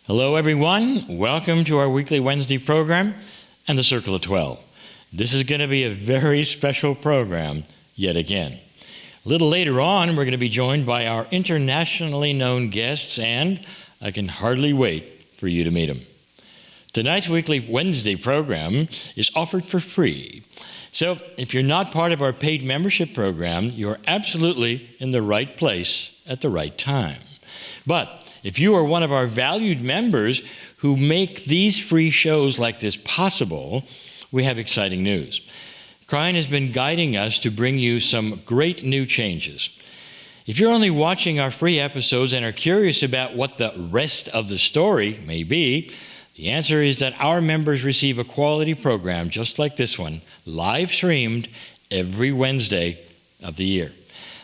Hello, everyone. Welcome to our weekly Wednesday program and the Circle of 12. This is going to be a very special program yet again. A little later on, we're going to be joined by our internationally known guests, and I can hardly wait for you to meet them. Tonight's weekly Wednesday program is offered for free. So if you're not part of our paid membership program, you're absolutely in the right place at the right time. But if you are one of our valued members who make these free shows like this possible, we have exciting news. Kryon has been guiding us to bring you some great new changes. If you're only watching our free episodes and are curious about what the rest of the story may be, the answer is that our members receive a quality program just like this one, live streamed every Wednesday of the year.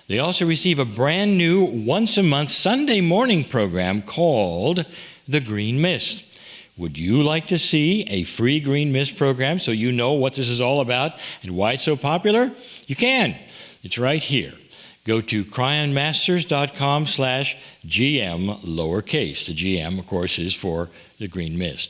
They also receive a brand new once-a-month Sunday morning program called The Green Mist. Would you like to see a free Green Mist program so you know what this is all about and why it's so popular? You can. It's right here. Go to cryonmasters.com/GM lowercase. The GM, of course, is for The Green Mist.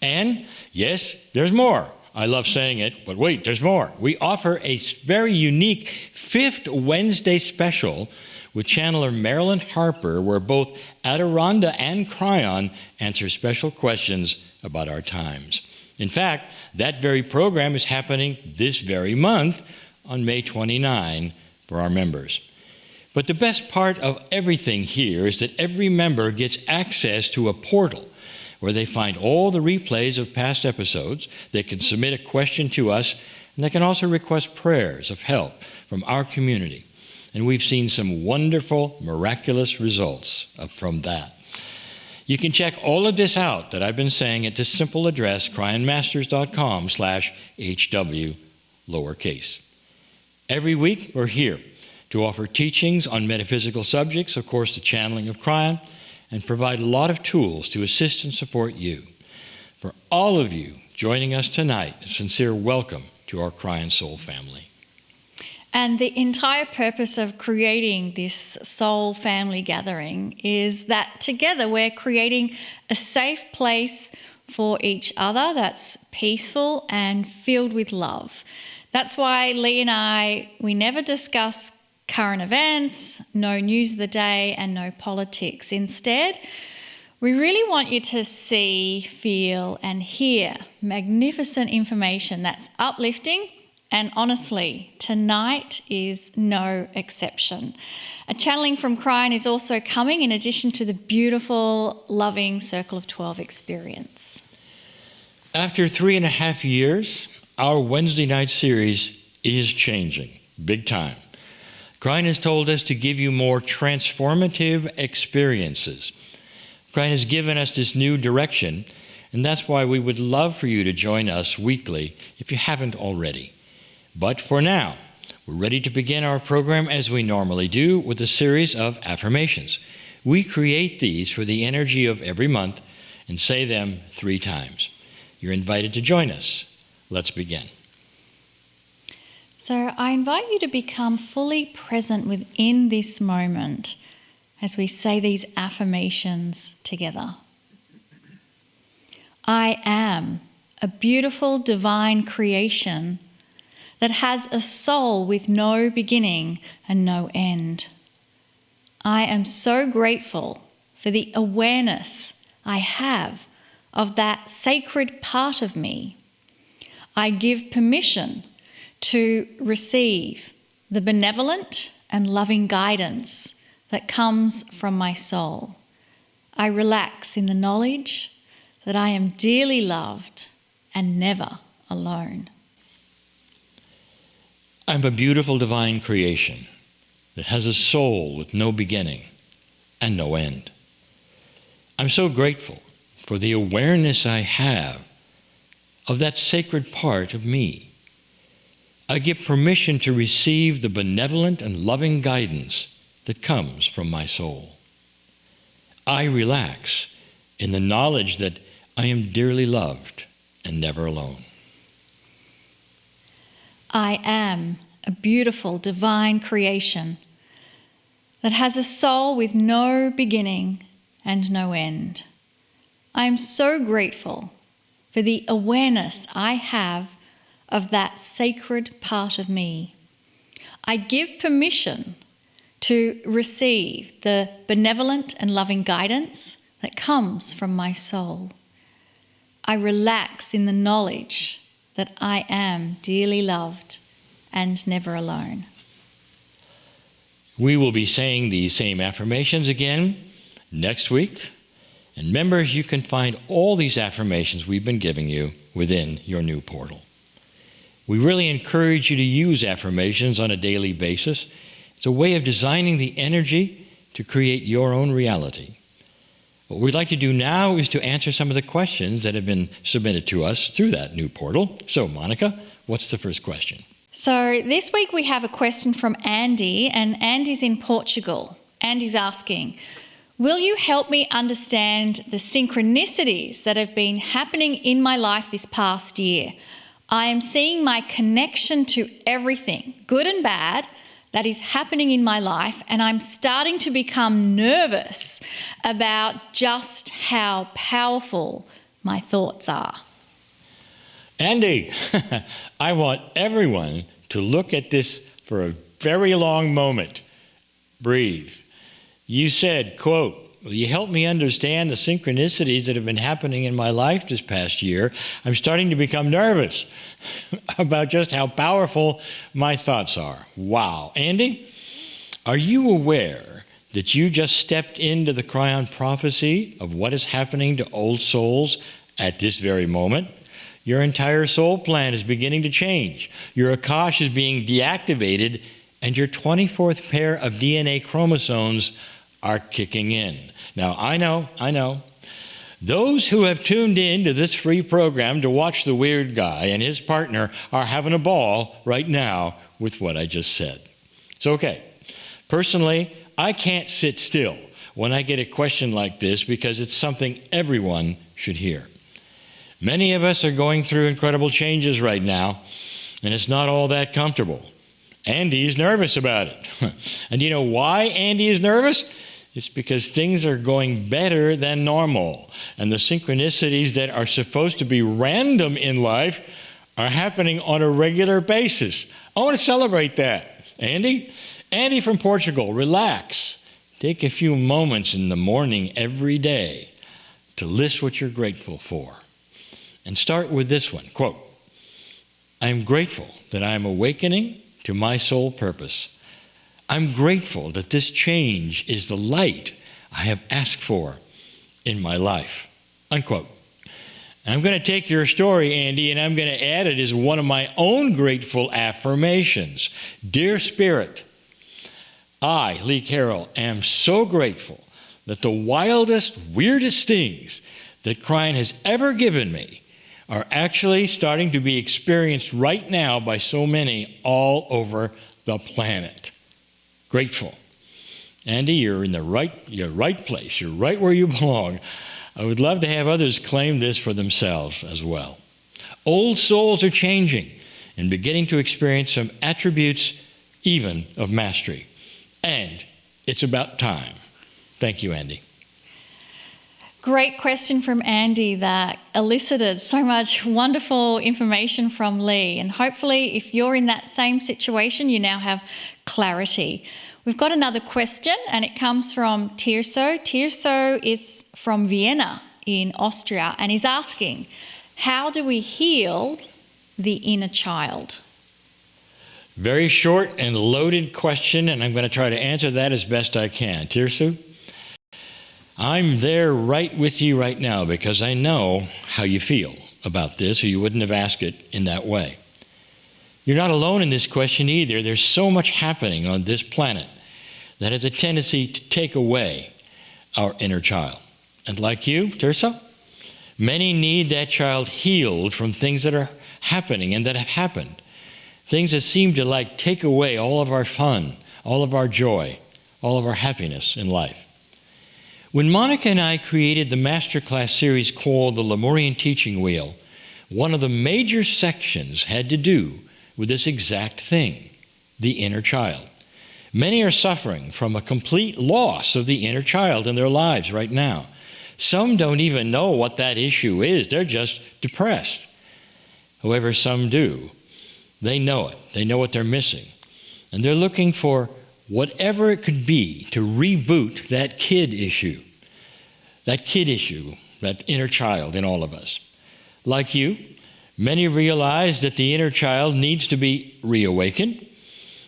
And yes, there's more. I love saying it, but wait, there's more. We offer a very unique 5th Wednesday special with channeler Marilyn Harper, where both Adironda and Kryon answer special questions about our times. In fact, that very program is happening this very month on May 29 for our members. But the best part of everything here is that every member gets access to a portal where they find all the replays of past episodes. They can submit a question to us, and they can also request prayers of help from our community. And we've seen some wonderful, miraculous results from that. You can check all of this out that I've been saying at this simple address, cryonmasters.com/HW lowercase. Every week, we're here to offer teachings on metaphysical subjects, of course, the channeling of Kryon, and provide a lot of tools to assist and support you. For all of you joining us tonight, a sincere welcome to our Kryon Soul family. And the entire purpose of creating this soul family gathering is that together we're creating a safe place for each other that's peaceful and filled with love. That's why Lee and we never discuss current events, no news of the day, and no politics. Instead, we really want you to see, feel, and hear magnificent information that's uplifting, and honestly, tonight is no exception. A channeling from Kryon is also coming in addition to the beautiful, loving Circle of 12 experience. After 3.5 years, our Wednesday night series is changing, big time. Kryon has told us to give you more transformative experiences. Kryon has given us this new direction, and that's why we would love for you to join us weekly if you haven't already. But for now, we're ready to begin our program as we normally do with a series of affirmations. We create these for the energy of every month and say them 3 times. You're invited to join us. Let's begin. So I invite you to become fully present within this moment as we say these affirmations together. I am a beautiful divine creation that has a soul with no beginning and no end. I am so grateful for the awareness I have of that sacred part of me. I give permission to receive the benevolent and loving guidance that comes from my soul. I relax in the knowledge that I am dearly loved and never alone. I'm a beautiful divine creation that has a soul with no beginning and no end. I'm so grateful for the awareness I have of that sacred part of me. I give permission to receive the benevolent and loving guidance that comes from my soul. I relax in the knowledge that I am dearly loved and never alone. I am a beautiful divine creation that has a soul with no beginning and no end. I am so grateful for the awareness I have of that sacred part of me. I give permission to receive the benevolent and loving guidance that comes from my soul. I relax in the knowledge that I am dearly loved and never alone. We will be saying these same affirmations again next week. And members, you can find all these affirmations we've been giving you within your new portal. We really encourage you to use affirmations on a daily basis. It's a way of designing the energy to create your own reality. What we'd like to do now is to answer some of the questions that have been submitted to us through that new portal. So, Monica, what's the first question? So this week we have a question from Andy, and Andy's in Portugal. Andy's asking, will you help me understand the synchronicities that have been happening in my life this past year? I am seeing my connection to everything, good and bad, that is happening in my life, and I'm starting to become nervous about just how powerful my thoughts are. Andy, I want everyone to look at this for a very long moment. Breathe. You said, quote, will you help me understand the synchronicities that have been happening in my life this past year? I'm starting to become nervous about just how powerful my thoughts are. Wow. Andy, are you aware that you just stepped into the Kryon prophecy of what is happening to old souls at this very moment? Your entire soul plan is beginning to change. Your Akash is being deactivated, and your 24th pair of DNA chromosomes are kicking in. Now, I know. Those who have tuned in to this free program to watch the weird guy and his partner are having a ball right now with what I just said. It's okay. Personally, I can't sit still when I get a question like this because it's something everyone should hear. Many of us are going through incredible changes right now, and it's not all that comfortable. Andy is nervous about it. And you know why Andy is nervous? It's because things are going better than normal, and the synchronicities that are supposed to be random in life are happening on a regular basis. I want to celebrate that. Andy from Portugal, relax. Take a few moments in the morning every day to list what you're grateful for. And start with this one, quote, I am grateful that I am awakening to my soul purpose. I'm grateful that this change is the light I have asked for in my life, unquote. I'm going to take your story, Andy, and I'm going to add it as one of my own grateful affirmations. Dear Spirit, I, Lee Carroll, am so grateful that the wildest, weirdest things that Kryon has ever given me are actually starting to be experienced right now by so many all over the planet. Grateful. Andy, you're in the right place. You're right where you belong. I would love to have others claim this for themselves as well. Old souls are changing and beginning to experience some attributes even of mastery. And it's about time. Thank you, Andy. Great question from Andy that elicited so much wonderful information from Lee. And hopefully, if you're in that same situation, you now have clarity. We've got another question, and it comes from Tirso. Tirso is from Vienna in Austria, and he's asking, how do we heal the inner child? Very short and loaded question, and I'm going to try to answer that as best I can. Tirso, I'm there right with you right now because I know how you feel about this, or you wouldn't have asked it in that way. You're not alone in this question either. There's so much happening on this planet that has a tendency to take away our inner child. And like you, Tirso, many need that child healed from things that are happening and that have happened. Things that seem to take away all of our fun, all of our joy, all of our happiness in life. When Monica and I created the masterclass series called the Lemurian Teaching Wheel, one of the major sections had to do with this exact thing, the inner child. Many are suffering from a complete loss of the inner child in their lives right now. Some don't even know what that issue is. They're just depressed. However, some do. They know it. They know what they're missing. And they're looking for whatever it could be to reboot that kid issue, that inner child in all of us. Like you, many realize that the inner child needs to be reawakened.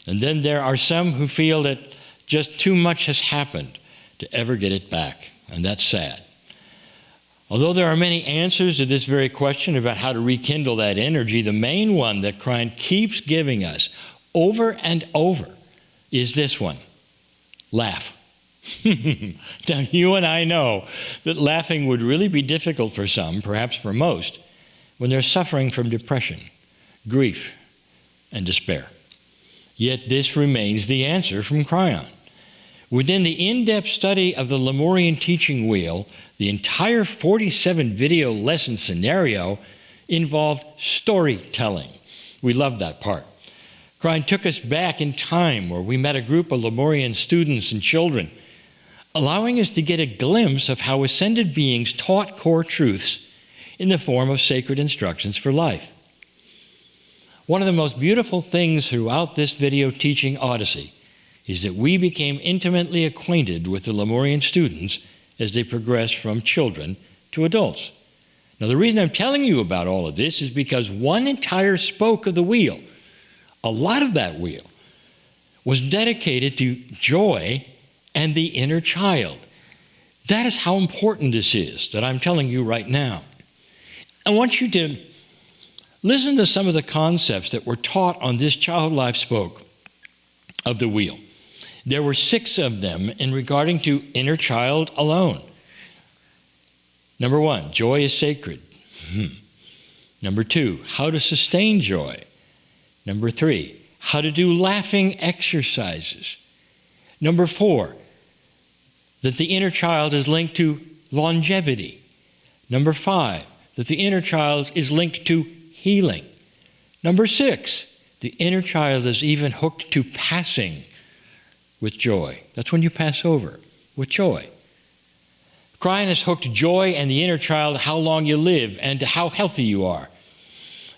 And then there are some who feel that just too much has happened to ever get it back. And that's sad. Although there are many answers to this very question about how to rekindle that energy, the main one that Kryon keeps giving us over and over is this one: laugh. Now, you and I know that laughing would really be difficult for some, perhaps for most, when they're suffering from depression, grief, and despair. Yet this remains the answer from Kryon. Within the in-depth study of the Lemurian teaching wheel, the entire 47-video lesson scenario involved storytelling. We love that part. Kryon took us back in time where we met a group of Lemurian students and children, allowing us to get a glimpse of how ascended beings taught core truths in the form of sacred instructions for life. One of the most beautiful things throughout this video teaching odyssey is that we became intimately acquainted with the Lemurian students as they progressed from children to adults. Now, the reason I'm telling you about all of this is because one entire spoke of the wheel, a lot of that wheel, was dedicated to joy and the inner child. That is how important this is that I'm telling you right now. I want you to listen to some of the concepts that were taught on this child life spoke of the wheel. There were 6 of them in regarding to inner child alone. Number 1, joy is sacred. Number 2, how to sustain joy. Number 3, how to do laughing exercises. Number 4, that the inner child is linked to longevity. Number 5, that the inner child is linked to healing. Number 6, the inner child is even hooked to passing with joy. That's when you pass over, with joy. Kryon has hooked joy and the inner child how long you live and to how healthy you are.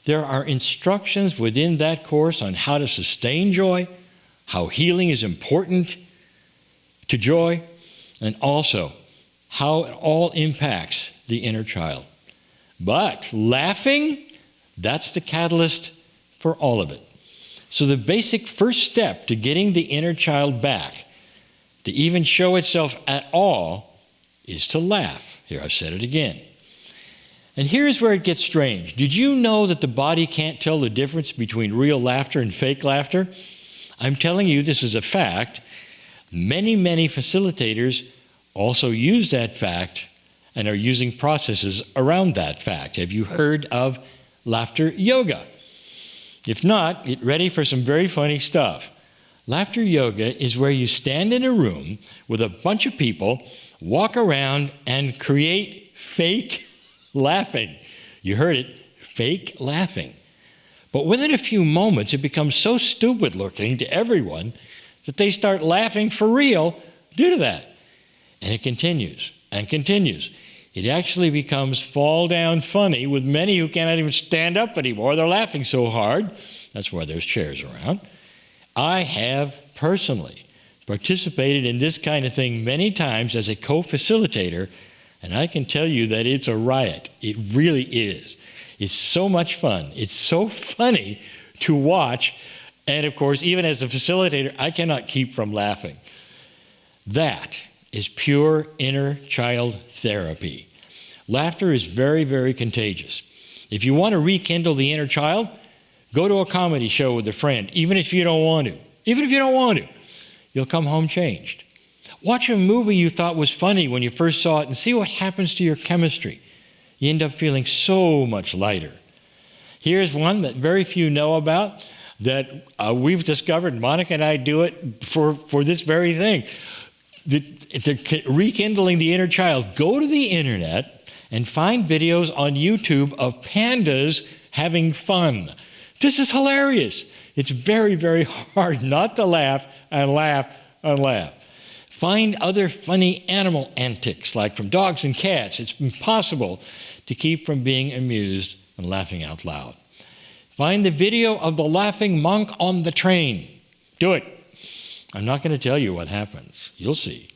There are instructions within that course on how to sustain joy, how healing is important to joy, and also how it all impacts the inner child. But laughing, that's the catalyst for all of it. So the basic first step to getting the inner child back, to even show itself at all, is to laugh. Here, I've said it again. And here's where it gets strange. Did you know that the body can't tell the difference between real laughter and fake laughter? I'm telling you, this is a fact. Many, many facilitators also use that fact and are using processes around that fact. Have you heard of laughter yoga? If not, get ready for some very funny stuff. Laughter yoga is where you stand in a room with a bunch of people, walk around, and create fake laughing. You heard it, fake laughing. But within a few moments, it becomes so stupid looking to everyone that they start laughing for real due to that. And it continues and continues. It actually becomes fall down funny with many who cannot even stand up anymore. They're laughing so hard. That's why there's chairs around. I have personally participated in this kind of thing many times as a co-facilitator, and I can tell you that it's a riot. It really is. It's so much fun. It's so funny to watch. And of course, even as a facilitator, I cannot keep from laughing. That is pure inner child therapy. Laughter is very, very contagious. If you want to rekindle the inner child, go to a comedy show with a friend, even if you don't want to. Even if you don't want to, you'll come home changed. Watch a movie you thought was funny when you first saw it and see what happens to your chemistry. You end up feeling so much lighter. Here's one that very few know about that we've discovered. Monica and I do it for this very thing. Rekindling the inner child. Go to the internet and find videos on YouTube of pandas having fun. This is hilarious. It's very, very hard not to laugh and laugh and laugh. Find other funny animal antics, like from dogs and cats. It's impossible to keep from being amused and laughing out loud. Find the video of the laughing monk on the train. Do it. I'm not going to tell you what happens. You'll see.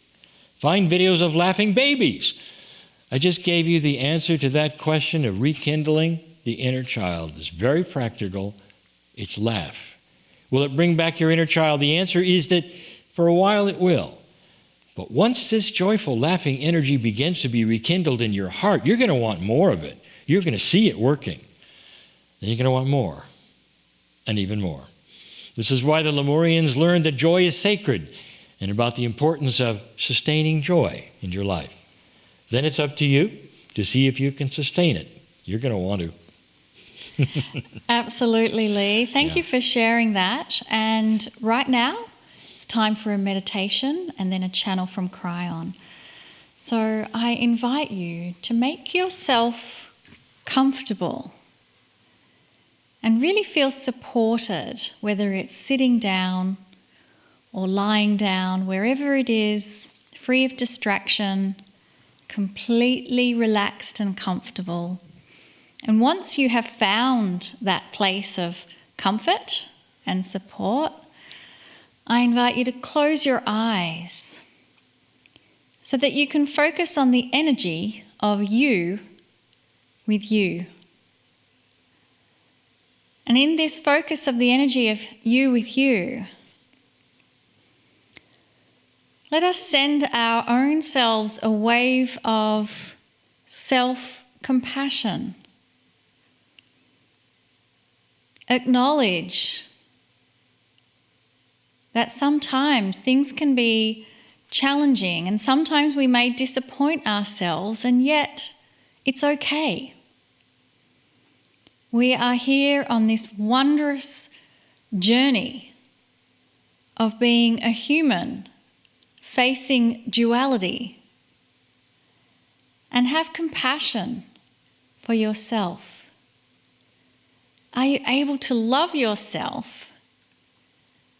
Find videos of laughing babies. I just gave you the answer to that question of rekindling the inner child. It's very practical. It's laugh. Will it bring back your inner child? The answer is that for a while it will. But once this joyful, laughing energy begins to be rekindled in your heart, you're going to want more of it. You're going to see it working. Then you're going to want more and even more. This is why the Lemurians learned that joy is sacred and about the importance of sustaining joy in your life. Then it's up to you to see if you can sustain it. You're going to want to. Absolutely, Lee. Thank you for sharing that. And right now, it's time for a meditation and then a channel from Kryon. So I invite you to make yourself comfortable and really feel supported, whether it's sitting down or lying down, wherever it is, free of distraction, completely relaxed and comfortable. And once you have found that place of comfort and support, I invite you to close your eyes so that you can focus on the energy of you with you. And in this focus of the energy of you with you, let us send our own selves a wave of self-compassion. Acknowledge that sometimes things can be challenging and sometimes we may disappoint ourselves, and yet it's okay. We are here on this wondrous journey of being a human facing duality, and have compassion for yourself. Are you able to love yourself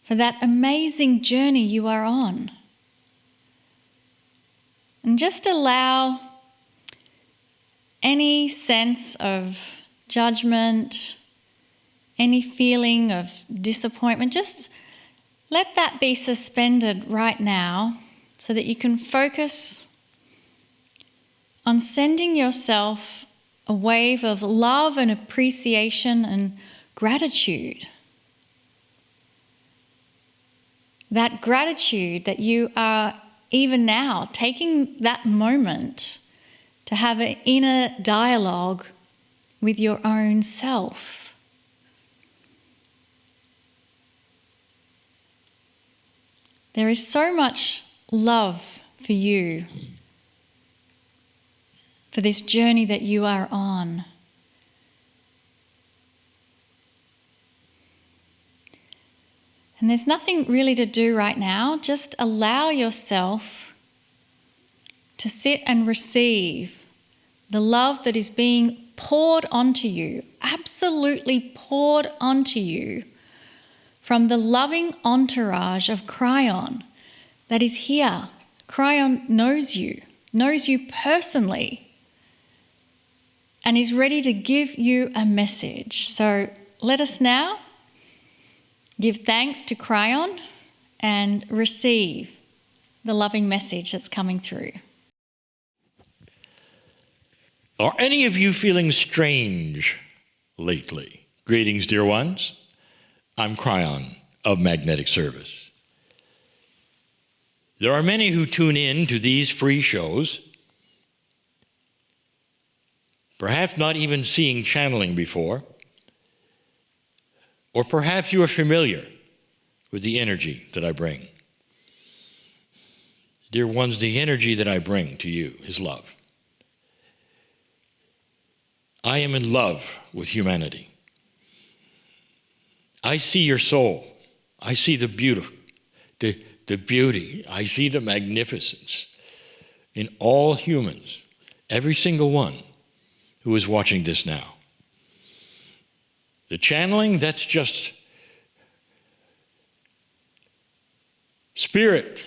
for that amazing journey you are on? And just allow any sense of judgment, any feeling of disappointment, just let that be suspended right now so that you can focus on sending yourself a wave of love and appreciation and gratitude. That gratitude that you are even now taking that moment to have an inner dialogue with your own self. There is so much love for you, for this journey that you are on. And there's nothing really to do right now. Just allow yourself to sit and receive the love that is being poured onto you, absolutely poured onto you, from the loving entourage of Kryon that is here. Kryon knows you personally, and is ready to give you a message. So let us now give thanks to Kryon and receive the loving message that's coming through. Are any of you feeling strange lately? Greetings, dear ones. I'm Kryon of Magnetic Service. There are many who tune in to these free shows, perhaps not even seeing channeling before, or perhaps you are familiar with the energy that I bring. Dear ones, the energy that I bring to you is love. I am in love with humanity. I see your soul. I see the beauty. I see the magnificence in all humans, every single one who is watching this now. The channeling, that's just spirit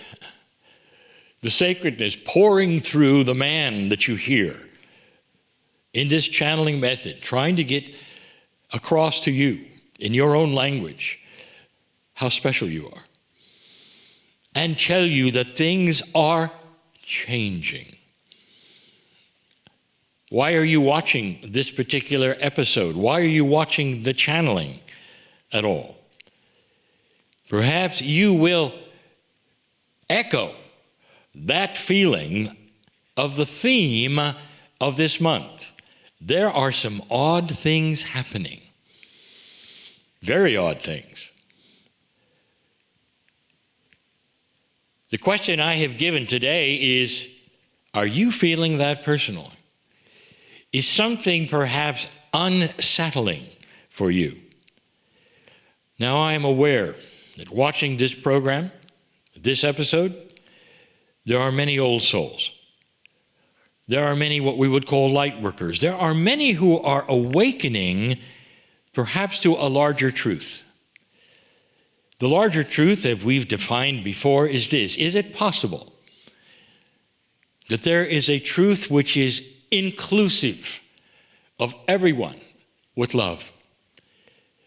the sacredness pouring through the man that you hear in this channeling method, trying to get across to you in your own language how special you are, and tell you that things are changing. Why are you watching this particular episode? Why are you watching the channeling at all? Perhaps you will echo that feeling of the theme of this month. There are some odd things happening. Very odd things. The question I have given today is, are you feeling that personally? Is something perhaps unsettling for you? Now, I am aware that watching this program, this episode, there are many old souls. There are many what we would call light workers. There are many who are awakening perhaps to a larger truth. The larger truth, as we've defined before, is this: is it possible that there is a truth which is inclusive of everyone with love,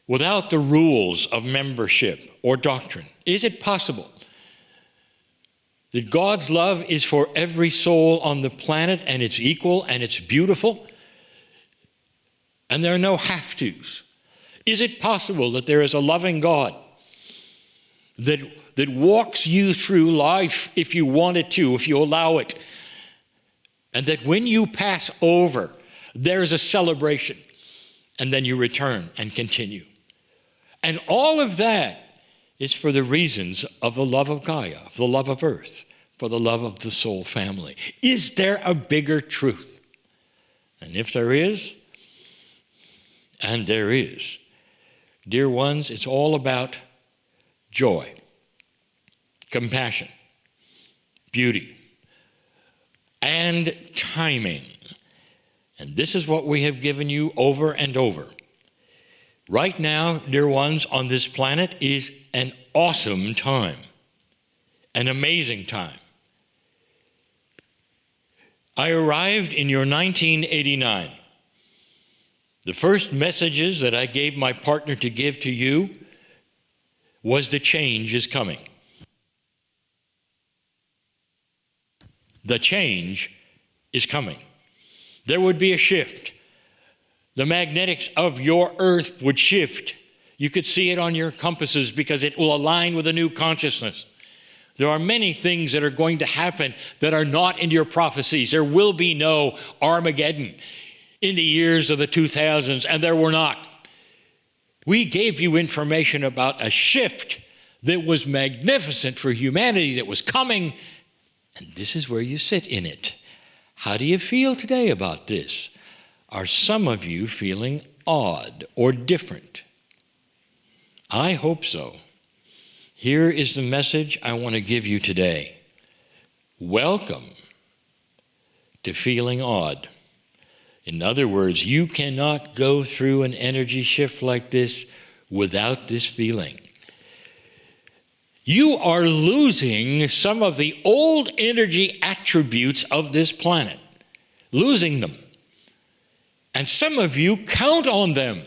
without the rules of membership or doctrine? Is it possible that God's love is for every soul on the planet, and it's equal and it's beautiful, and there are no have-tos? Is it possible that there is a loving God that walks you through life if you want it to, if you allow it, and that when you pass over, there's a celebration, and then you return and continue? And all of that is for the reasons of the love of Gaia, the love of Earth, for the love of the soul family. Is there a bigger truth? And if there is, and there is, dear ones, it's all about joy, compassion, beauty, and timing. And this is what we have given you over and over. Right now, dear ones, on this planet is an awesome time, an amazing time. I arrived in your 1989. The first messages that I gave my partner to give to you was the change is coming. The change is coming. There would be a shift. The magnetics of your earth would shift. You could see it on your compasses because it will align with a new consciousness. There are many things that are going to happen that are not in your prophecies. There will be no Armageddon in the years of the 2000s, and there were not. We gave you information about a shift that was magnificent for humanity that was coming, and this is where you sit in it. How do you feel today about this? Are some of you feeling odd or different? I hope so. Here is the message I want to give you today. Welcome to feeling odd. In other words, you cannot go through an energy shift like this without this feeling. You are losing some of the old energy attributes of this planet, losing them. And some of you count on them.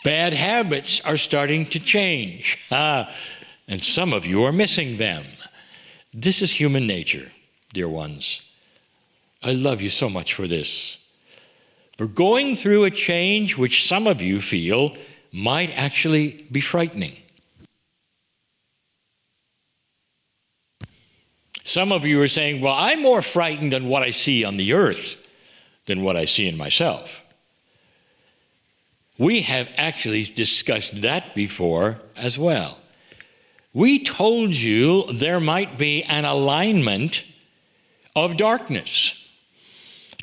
Bad habits are starting to change. And some of you are missing them. This is human nature, dear ones. I love you so much for this. For going through a change which some of you feel might actually be frightening. Some of you are saying, well, I'm more frightened on what I see on the earth than what I see in myself. We have actually discussed that before as well. We told you there might be an alignment of darkness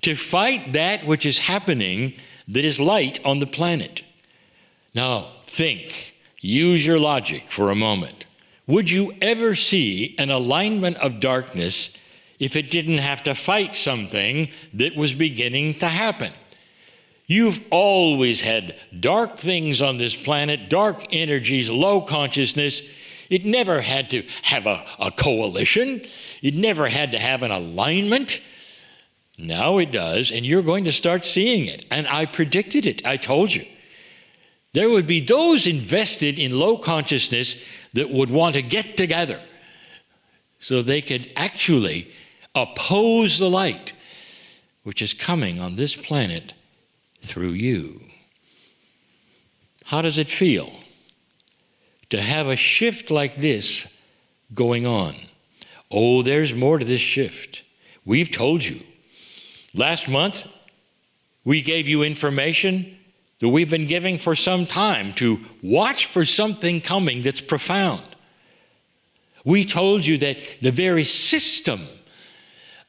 to fight that which is happening that is light on the planet. Now, think, use your logic for a moment. Would you ever see an alignment of darkness if it didn't have to fight something that was beginning to happen? You've always had dark things on this planet, dark energies, low consciousness. It never had to have a coalition. It never had to have an alignment. Now it does, and you're going to start seeing it. And I predicted it. I told you. There would be those invested in low consciousness that would want to get together so they could actually oppose the light which is coming on this planet through you. How does it feel to have a shift like this going on? Oh, there's more to this shift. We've told you. Last month, we gave you information that we've been giving for some time to watch for something coming that's profound. We told you that the very system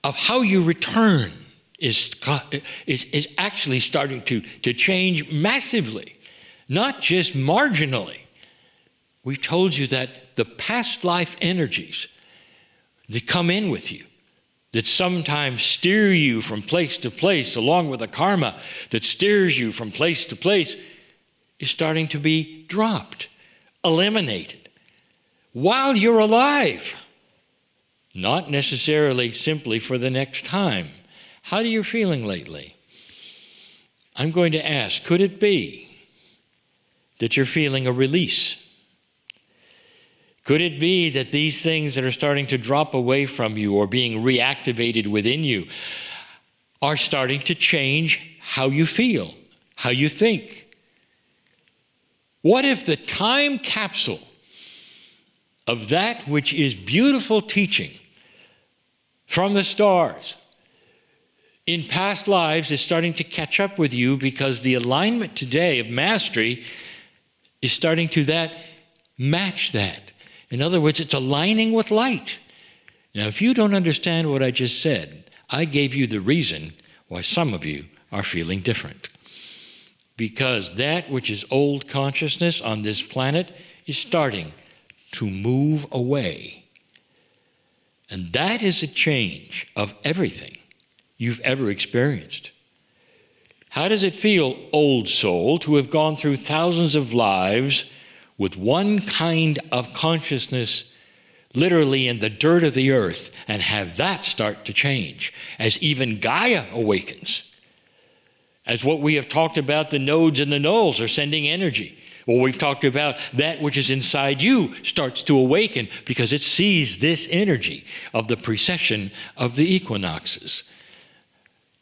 of how you return is actually starting to change massively, not just marginally. We told you that the past life energies that come in with you, that sometimes steer you from place to place, along with the karma that steers you from place to place, is starting to be dropped, eliminated, while you're alive. Not necessarily simply for the next time. How are you feeling lately? I'm going to ask, could it be that you're feeling a release? Could it be that these things that are starting to drop away from you or being reactivated within you are starting to change how you feel, how you think? What if the time capsule of that which is beautiful teaching from the stars in past lives is starting to catch up with you, because the alignment today of mastery is starting to match that. In other words, it's aligning with light. Now, if you don't understand what I just said, I gave you the reason why some of you are feeling different. Because that which is old consciousness on this planet is starting to move away. And that is a change of everything you've ever experienced. How does it feel, old soul, to have gone through thousands of lives with one kind of consciousness literally in the dirt of the earth, and have that start to change as even Gaia awakens? As what we have talked about, the nodes and the nulls are sending energy. Well, we've talked about that which is inside you starts to awaken because it sees this energy of the precession of the equinoxes.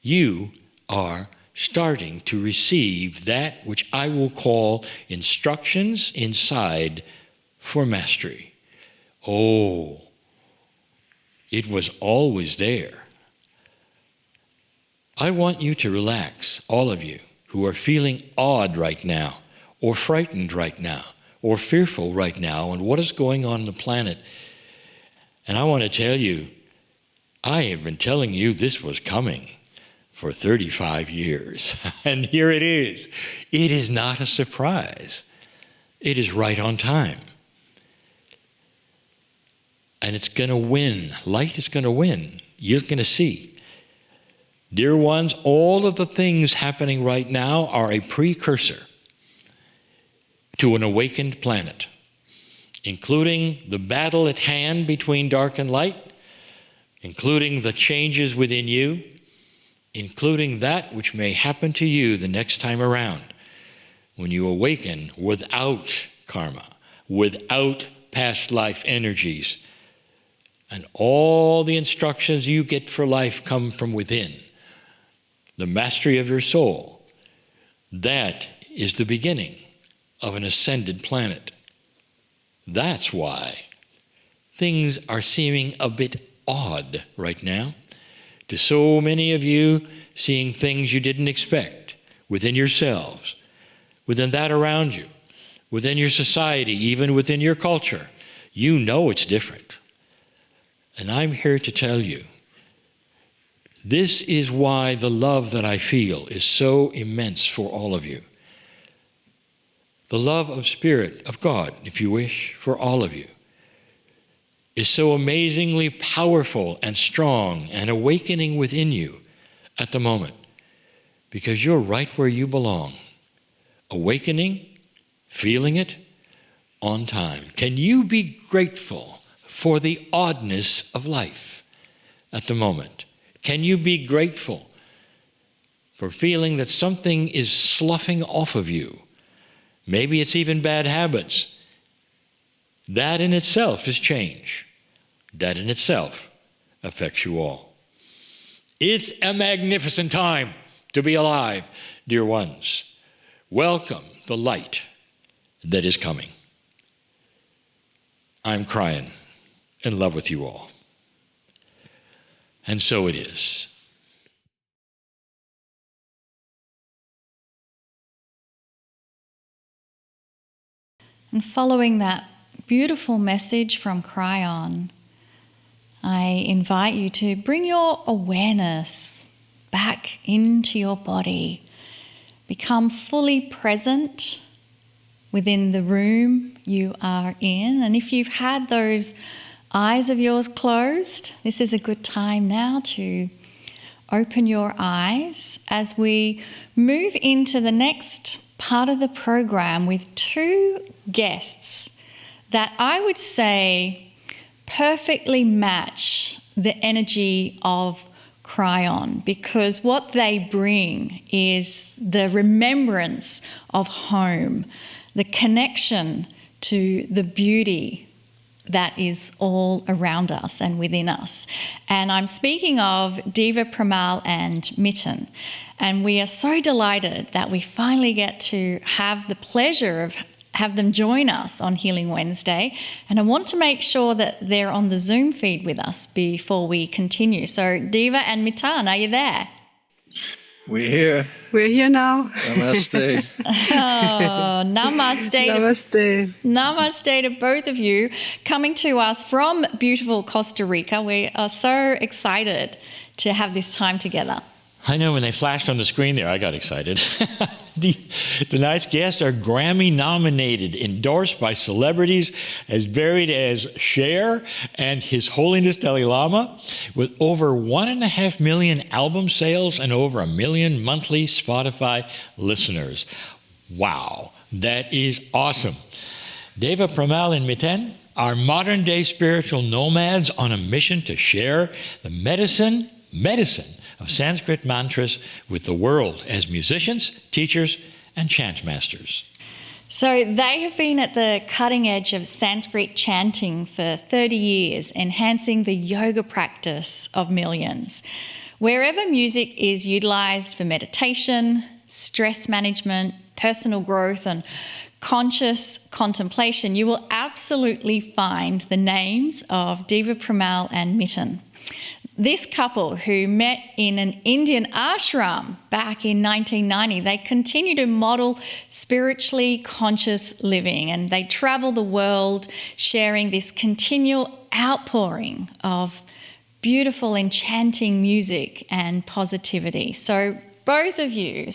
You are starting to receive that which I will call instructions inside for mastery. Oh, it was always there. I want you to relax, all of you who are feeling awed right now, or frightened right now, or fearful right now, and what is going on the planet. And I want to tell you, I have been telling you this was coming for 35 years. And here it is. It is not a surprise. It is right on time. And it's going to win. Light is going to win. You're going to see. Dear ones, all of the things happening right now are a precursor to an awakened planet, including the battle at hand between dark and light, including the changes within you, including that which may happen to you the next time around when you awaken without karma, without past life energies, and all the instructions you get for life come from within. The mastery of your soul, that is the beginning of an ascended planet. That's why things are seeming a bit odd right now to so many of you, seeing things you didn't expect within yourselves, within that around you, within your society, even within your culture. You know it's different. And I'm here to tell you, this is why the love that I feel is so immense for all of you. The love of Spirit, of God, if you wish, for all of you, is so amazingly powerful and strong and awakening within you at the moment, because you're right where you belong, awakening, feeling it, on time? Can you be grateful for the oddness of life at the moment? Can you be grateful for feeling that something is sloughing off of you? Maybe it's even bad habits. That in itself is change. That in itself affects you all. It's a magnificent time to be alive, dear ones. Welcome the light that is coming. I'm Kryon, in love with you all. And so it is. And following that beautiful message from Kryon, I invite you to bring your awareness back into your body. Become fully present within the room you are in. And if you've had those eyes of yours closed, this is a good time now to open your eyes as we move into the next part of the program with two guests that I would say perfectly match the energy of Kryon, because what they bring is the remembrance of home, the connection to the beauty that is all around us and within us. And I'm speaking of Deva Premal and Miten. And we are so delighted that we finally get to have the pleasure of have them join us on Healing Wednesday. And I want to make sure that they're on the Zoom feed with us before we continue. So Deva and Miten, are you there? We're here. We're here now. Namaste. Oh, namaste. Namaste. Namaste to both of you, coming to us from beautiful Costa Rica. We are so excited to have this time together. I know when they flashed on the screen there, I got excited. Tonight's guests are Grammy nominated, endorsed by celebrities, as varied as Cher and His Holiness Dalai Lama, with over 1.5 million album sales and over 1 million monthly Spotify listeners. Wow, that is awesome. Deva Premal and Miten are modern-day spiritual nomads on a mission to share the medicine of Sanskrit mantras with the world as musicians, teachers, and chant masters. So they have been at the cutting edge of Sanskrit chanting for 30 years, enhancing the yoga practice of millions. Wherever music is utilized for meditation, stress management, personal growth, and conscious contemplation, you will absolutely find the names of Deva Premal and Miten. This couple, who met in an Indian ashram back in 1990, they continue to model spiritually conscious living, and they travel the world sharing this continual outpouring of beautiful, enchanting music and positivity. So both of you,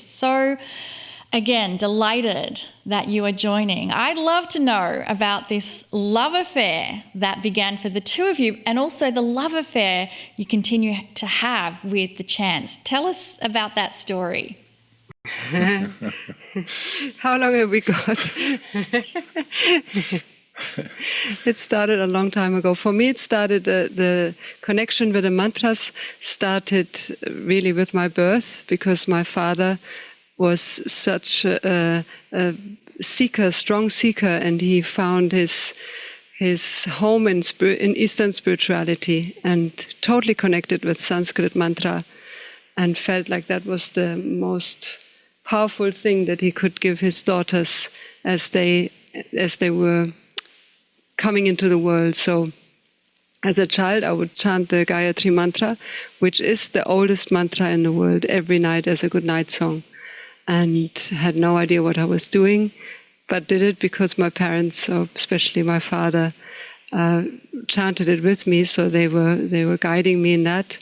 again, delighted that you are joining. I'd love to know about this love affair that began for the two of you, and also the love affair you continue to have with the chants. Tell us about that story. How long have we got? It started a long time ago. For me, it started, the connection with the mantras started really with my birth, because my father was such a seeker, strong seeker, and he found his home in Eastern spirituality and totally connected with Sanskrit mantra, and felt like that was the most powerful thing that he could give his daughters as they were coming into the world. So as a child, I would chant the Gayatri mantra, which is the oldest mantra in the world, every night as a good night song. And had no idea what I was doing, but did it because my parents, or especially my father, chanted it with me, so they were guiding me in that.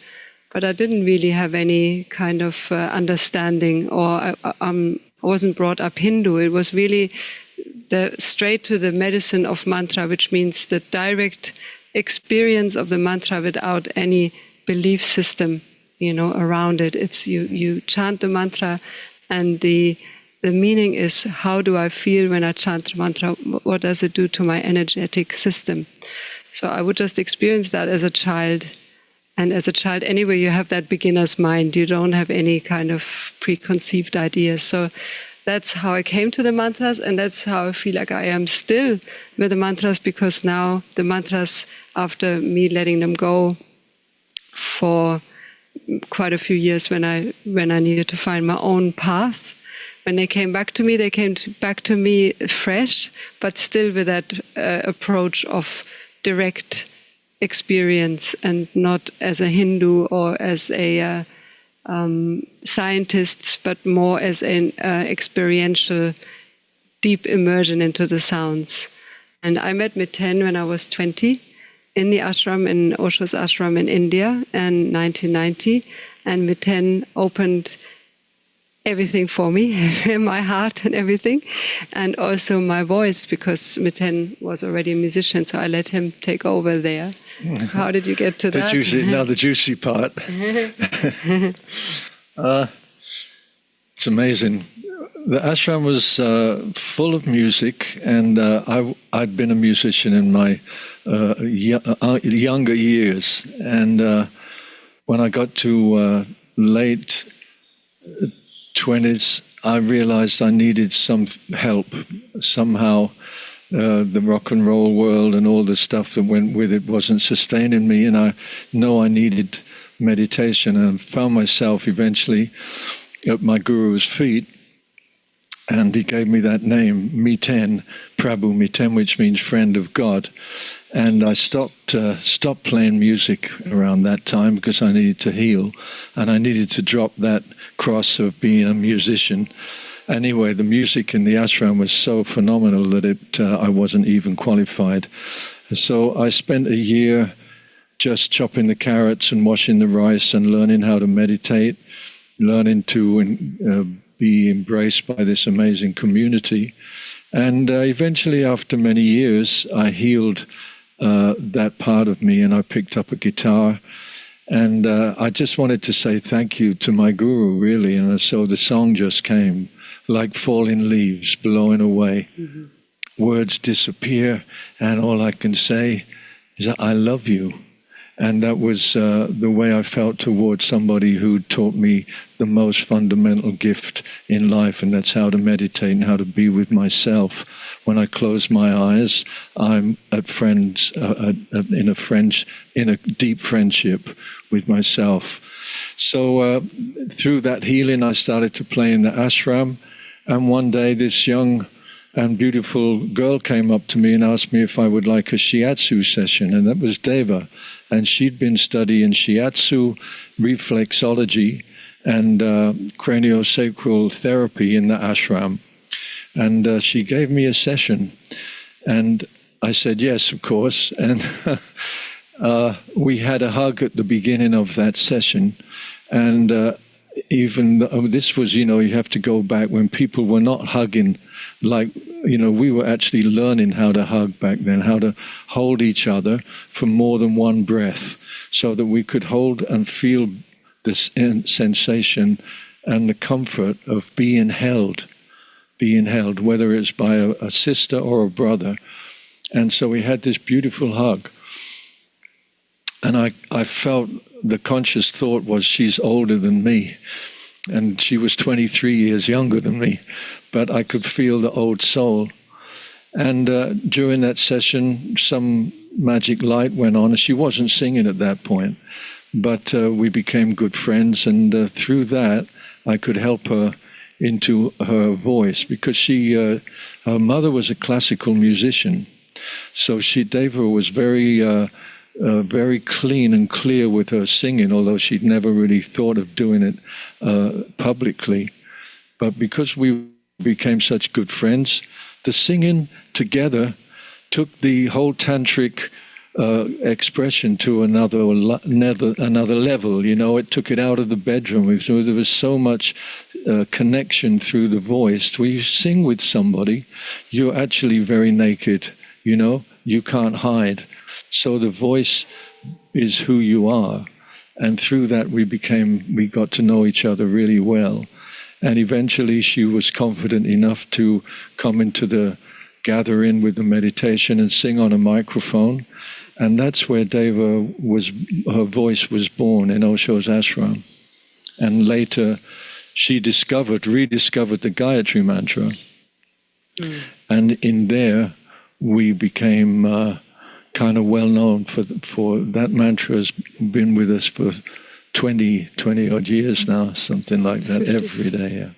But I didn't really have any kind of understanding, or I wasn't brought up Hindu. It was really straight to the medicine of mantra, which means the direct experience of the mantra without any belief system, around it. It's you chant the mantra, and the the meaning is, how do I feel when I chant the mantra? What does it do to my energetic system? So I would just experience that as a child. And as a child, anyway, you have that beginner's mind. You don't have any kind of preconceived ideas. So that's how I came to the mantras, and that's how I feel like I am still with the mantras, because now the mantras, after me letting them go for quite a few years when I needed to find my own path, when they came back to me, they came back to me fresh, but still with that approach of direct experience, and not as a Hindu or as a scientist, but more as an experiential, deep immersion into the sounds. And I met Miten when I was 20 in the ashram, in Osho's ashram in India in 1990. And Miten opened everything for me, my heart and everything, and also my voice, because Miten was already a musician, so I let him take over there. How did you get to that? Now the juicy part. It's amazing. The ashram was full of music, and I'd been a musician in my younger years. And when I got to late 20s, I realized I needed some help. Somehow the rock and roll world and all the stuff that went with it wasn't sustaining me, and I know I needed meditation, and I found myself eventually at my guru's feet, and he gave me that name, Miten, Prabhu Miten, which means friend of God. And I stopped playing music around that time, because I needed to heal, and I needed to drop that cross of being a musician. Anyway, the music in the ashram was so phenomenal that I wasn't even qualified. And so I spent a year just chopping the carrots and washing the rice and learning how to meditate, learning to be embraced by this amazing community. And eventually, after many years, I healed that part of me, and I picked up a guitar. And I just wanted to say thank you to my guru, really. And so the song just came, like falling leaves blowing away. Mm-hmm. Words disappear, and all I can say is that I love you. And that was the way I felt towards somebody who taught me the most fundamental gift in life, and that's how to meditate and how to be with myself. When I close my eyes, I'm in a deep friendship with myself. So through that healing, I started to play in the ashram, and one day this young and beautiful girl came up to me and asked me if I would like a shiatsu session, and that was Deva. And she'd been studying shiatsu, reflexology, and craniosacral therapy in the ashram. And she gave me a session, and I said yes, of course. And we had a hug at the beginning of that session. And even though this was, you have to go back when people were not hugging, like, we were actually learning how to hug back then, how to hold each other for more than one breath, so that we could hold and feel this sensation and the comfort of being held, whether it's by a sister or a brother. And so we had this beautiful hug. And I felt the conscious thought was, she's older than me. And she was 23 years younger than me. But I could feel the old soul. And during that session, some magic light went on. She wasn't singing at that point. But we became good friends. And through that, I could help her into her voice. Because her mother was a classical musician. So Deva was very clean and clear with her singing, although she'd never really thought of doing it publicly. But because we became such good friends, the singing together took the whole tantric expression to another level. It took it out of the bedroom. So there was so much connection through the voice. When you sing with somebody, you're actually very naked. You can't hide. So the voice is who you are. And through that we got to know each other really well. And eventually she was confident enough to come into the gathering with the meditation and sing on a microphone. And that's where her voice was born in Osho's ashram. And later she rediscovered the Gayatri mantra. And in there we became kind of well known for that mantra has been with us for 20 odd years now, something like that, every day. Yeah.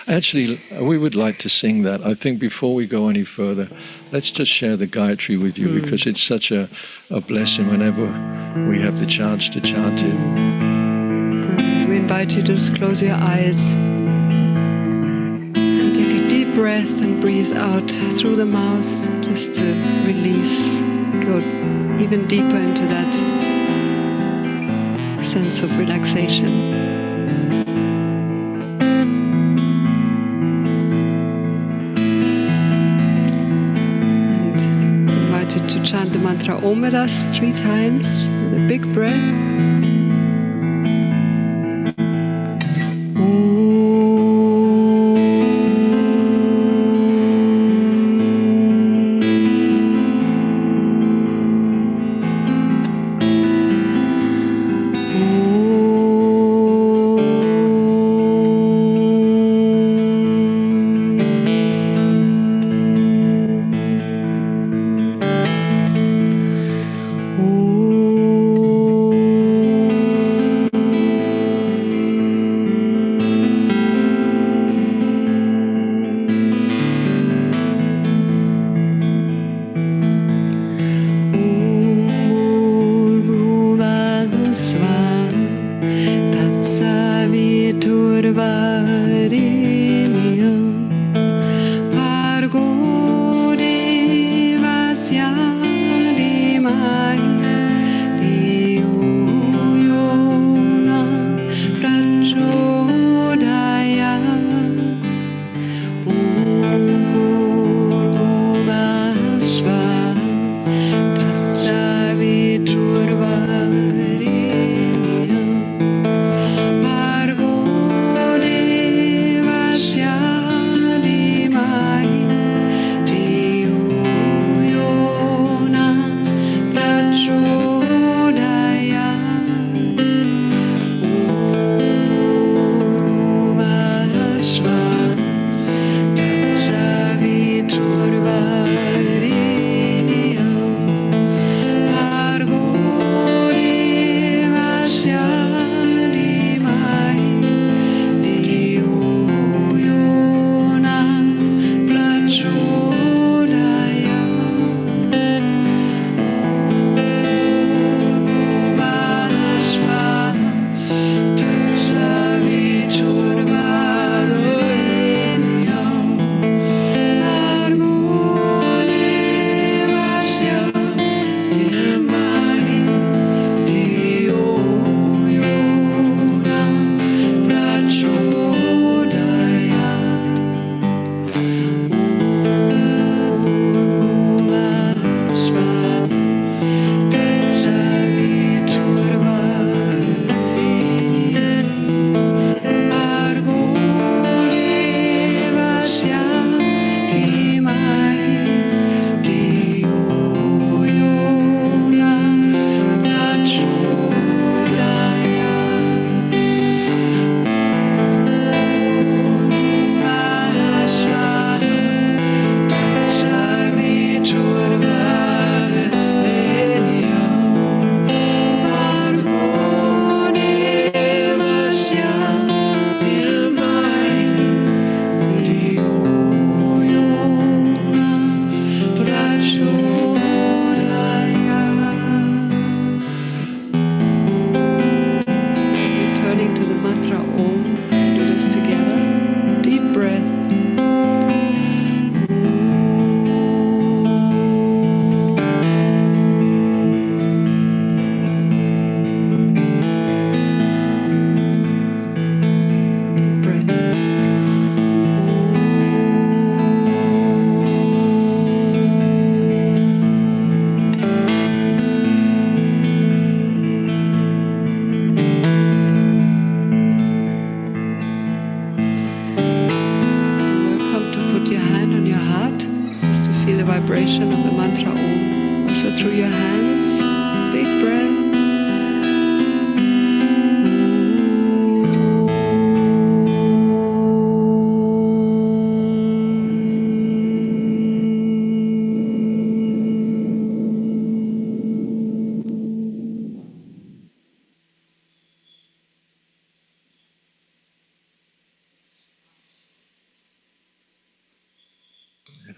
Actually, we would like to sing that. I think before we go any further, let's just share the Gayatri with you, because it's such a blessing whenever we have the chance to chant it. We invite you to just close your eyes and take a deep breath and breathe out through the mouth, just to release, go even deeper into that sense of relaxation. To chant the mantra Om with us 3 times with a big breath. Om. vibration of the mantra Om. Also through your hands. Big breath.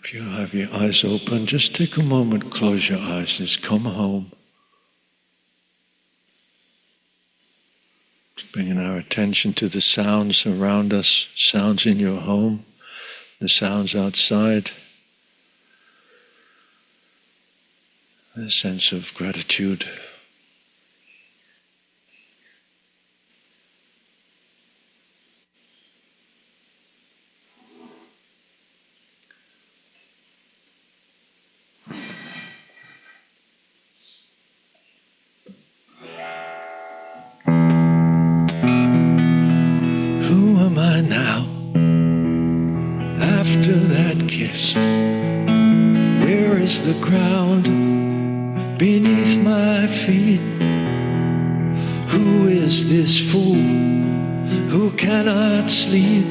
If you have your eyes open, just take a moment, close your eyes, just come home. Bringing our attention to the sounds around us, sounds in your home, the sounds outside. A sense of gratitude. Who am I now? After that kiss, where is the ground beneath my feet? Who is this fool who cannot sleep,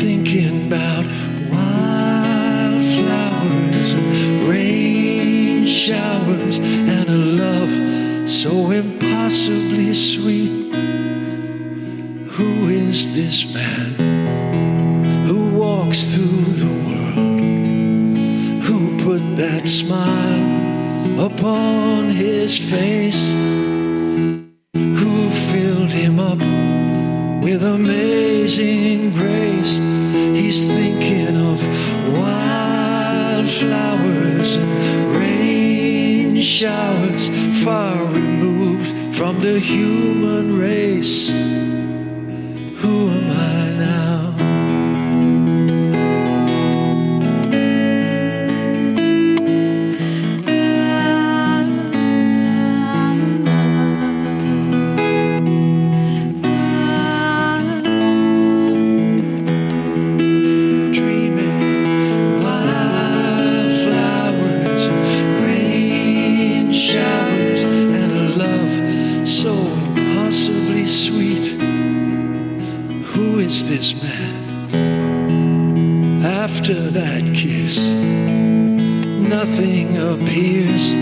thinking about wildflowers and rain showers and a love so impossibly sweet? Who is this man who walks through the world, who put that smile upon his face, who filled him up with amazing grace? He's thinking of wildflowers and rain showers, far removed from the human race. Who am I now? This man, after that kiss, nothing appears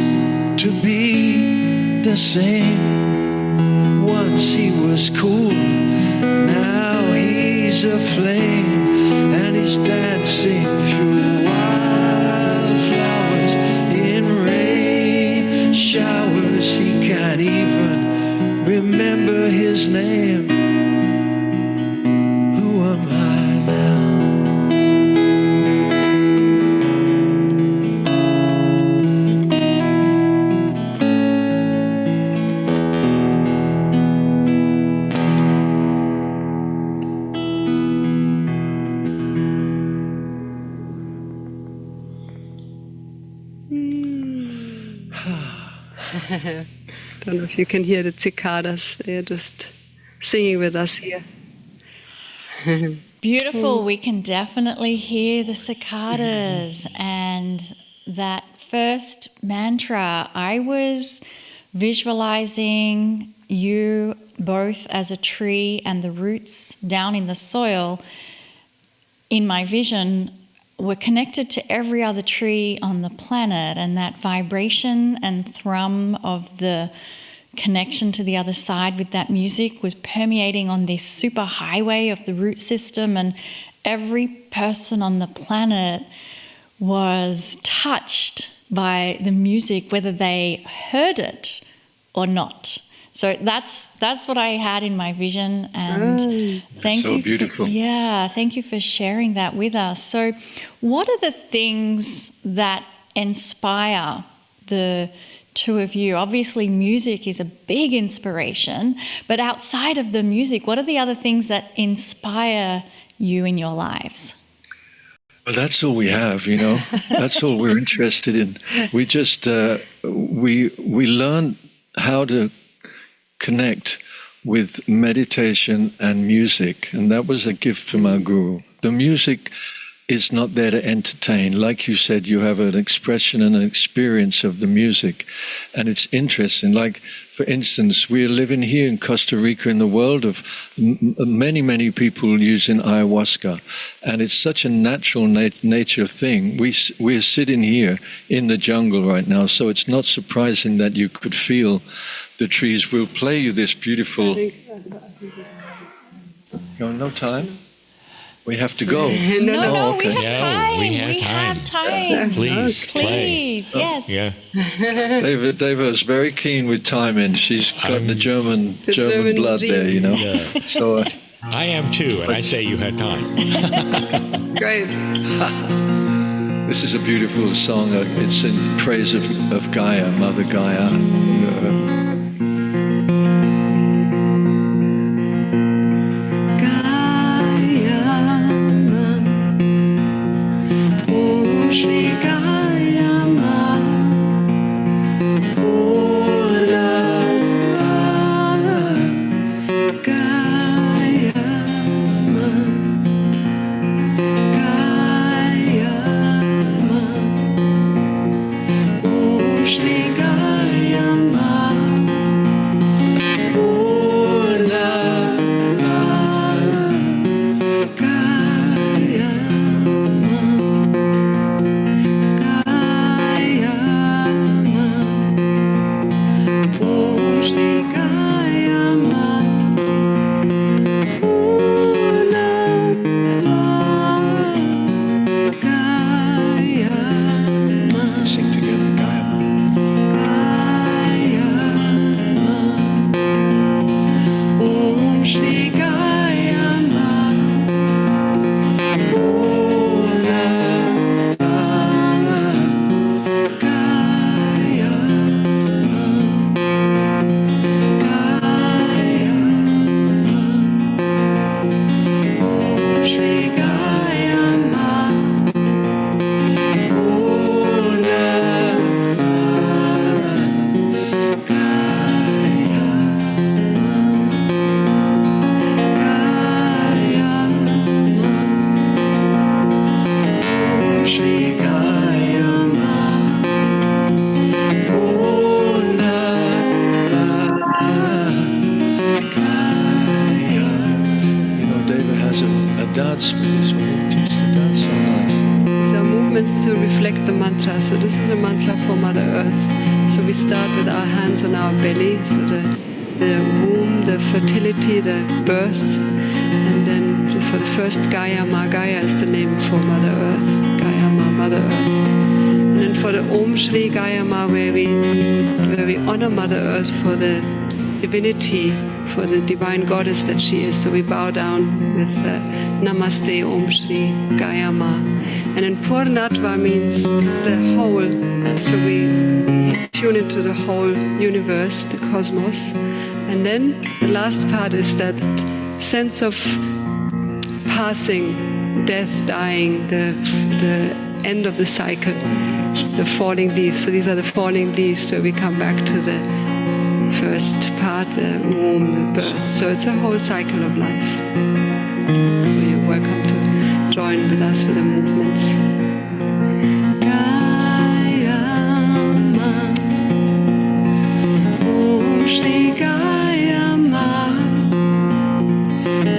to be the same. Once he was cool, now he's aflame, and he's dancing through wildflowers in rain showers. He can't even remember his name. Don't know if you can hear the cicadas. They're just singing with us here. Beautiful. We can definitely hear the cicadas. And that first mantra, I was visualizing you both as a tree and the roots down in the soil. In my vision, we're connected to every other tree on the planet, and that vibration and thrum of the connection to the other side with that music was permeating on this super highway of the root system, and every person on the planet was touched by the music, whether they heard it or not. So that's what I had in my vision, and thank you. So beautiful. Thank you for sharing that with us. So, what are the things that inspire the two of you? Obviously, music is a big inspiration, but outside of the music, what are the other things that inspire you in your lives? Well, that's all we have, you know. That's all we're interested in. We just we learn how to connect with meditation and music, and that was a gift from our guru. The music is not there to entertain. Like you said, you have an expression and an experience of the music, and it's interesting. Like, for instance, we are living here in Costa Rica in the world of many people using ayahuasca, and it's such a natural nature thing. We're sitting here in the jungle right now, so it's not surprising that you could feel the trees. We'll play you this beautiful... No time? We have to go. No, okay. we have time. we have time. Please, Please, yes. Yeah. Deva is very keen with timing. She's got the German blood gene. there, you know. Yeah. So I am too, and I say you had time. Great. this is a beautiful song. It's in praise of Gaia, Mother Gaia, the earth. Dance with this one. Teach the dance so nice. So movements to reflect the mantra. So this is a mantra for Mother Earth. So we start with our hands on our belly. So the womb, the fertility, the birth. And then for the first Gaia Ma. Gaia is the name for Mother Earth. Gaia Ma, Mother Earth. And then for the Om Shri Gaia Ma, where we honor Mother Earth for the divinity, for the divine goddess that she is. So we bow down with Namaste Om Shri Gaia Ma. And then Purnatva means the whole. So we tune into the whole universe, the cosmos. And then the last part is that sense of passing, death, dying, the end of the cycle, the falling leaves. So these are the falling leaves where we come back to the first part, the womb, the birth. So it's a whole cycle of life. So you're welcome to join with us with the movements. Gaia Ma, Om Shri Gaia Ma,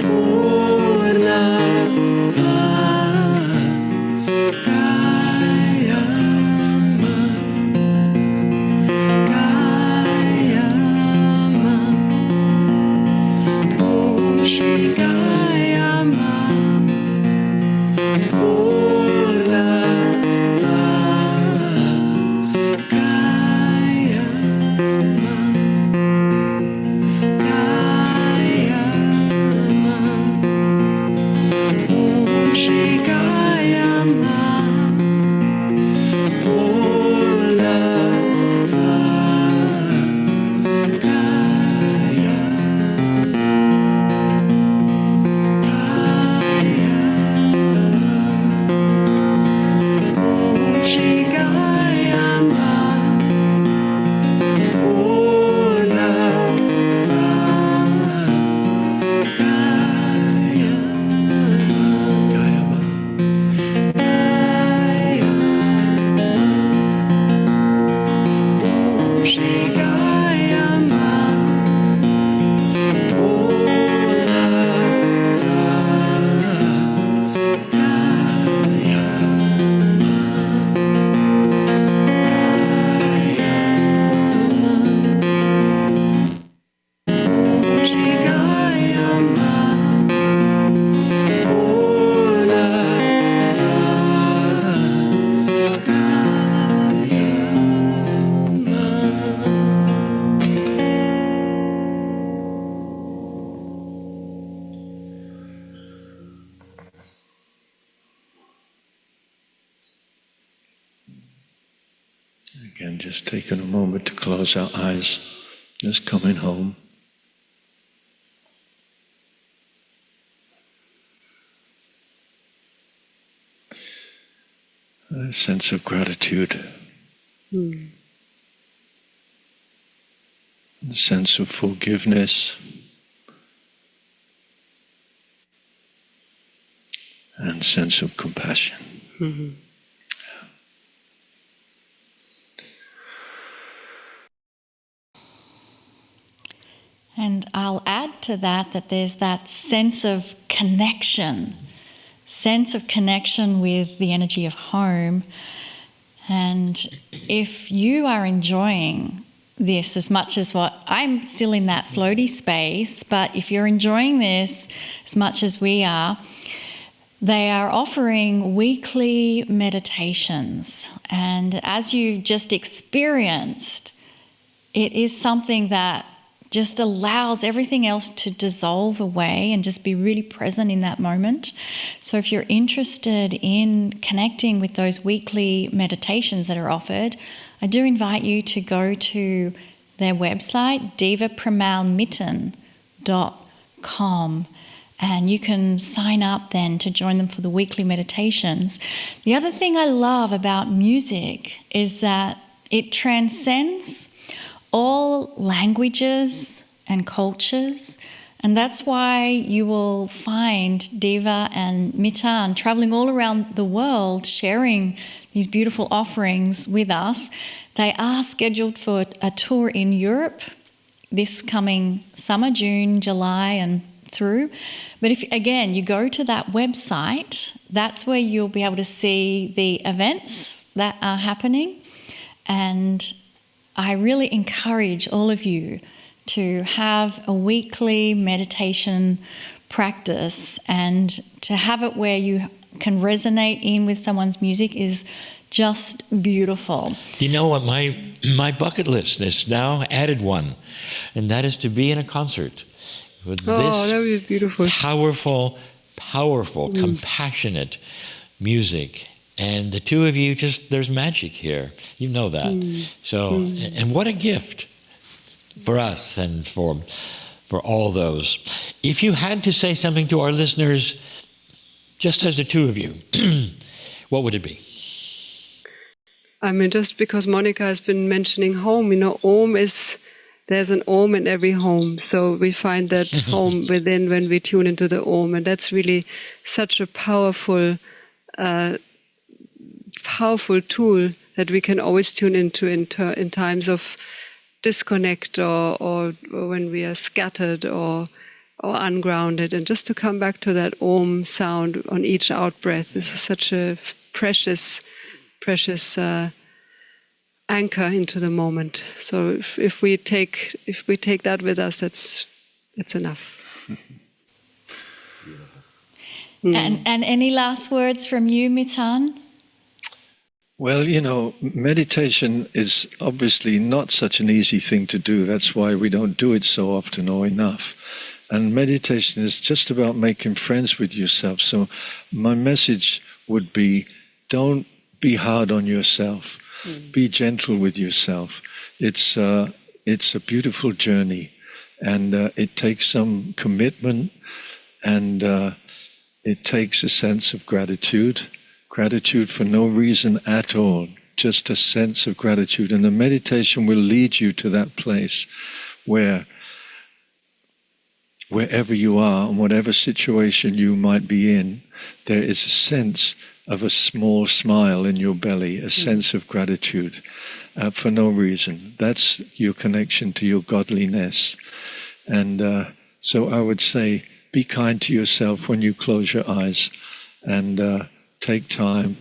Purna Gaia Ma, Gaia Ma, Om Shri Gaia Ma, Purna Gaia Ma, Gaia Ma, Om Shri Gaia Ma, Purna Gaia, Om Shri Gaia Ma, Purna Gaia, Gaia Ma. Again, just taking a moment to close our eyes, just coming home. A sense of gratitude, a sense of forgiveness, and sense of compassion. And I'll add to that there's that sense of connection with the energy of home. And if you are enjoying this as much as what I'm still in that floaty space, but if you're enjoying this as much as we are, they are offering weekly meditations. And as you've just experienced, it is something that just allows everything else to dissolve away and just be really present in that moment. So if you're interested in connecting with those weekly meditations that are offered, I do invite you to go to their website, devapremalmiten.com, and you can sign up then to join them for the weekly meditations. The other thing I love about music is that it transcends all languages and cultures, and that's why you will find Deva and Miten traveling all around the world sharing these beautiful offerings with us. They are scheduled for a tour in Europe this coming summer, June, July and through. But if, again, you go to that website, that's where you'll be able to see the events that are happening. And I really encourage all of you to have a weekly meditation practice, and to have it where you can resonate in with someone's music is just beautiful. You know what? My bucket list has now added one, and that is to be in a concert with this that was beautiful. powerful, compassionate music. And the two of you, there's magic here. You know that. So, and what a gift for us and for all those. If you had to say something to our listeners, just as the two of you, what would it be? I mean, just because Monica has been mentioning home, there's an Om in every home. So we find that home within when we tune into the Om. And that's really such a powerful tool that we can always tune into in times of disconnect or when we are scattered or ungrounded. And just to come back to that Om sound on each out breath, this is such a precious anchor into the moment. So if we take that with us, that's enough. And any last words from you, Miten? Well, meditation is obviously not such an easy thing to do. That's why we don't do it so often or enough. And meditation is just about making friends with yourself. So my message would be, don't be hard on yourself. Be gentle with yourself. It's a beautiful journey, and it takes some commitment, and it takes a sense of gratitude for no reason at all, just a sense of gratitude. And the meditation will lead you to that place where wherever you are, and whatever situation you might be in, there is a sense of a small smile in your belly, a sense of gratitude for no reason. That's your connection to your godliness. And so I would say, be kind to yourself when you close your eyes, and take time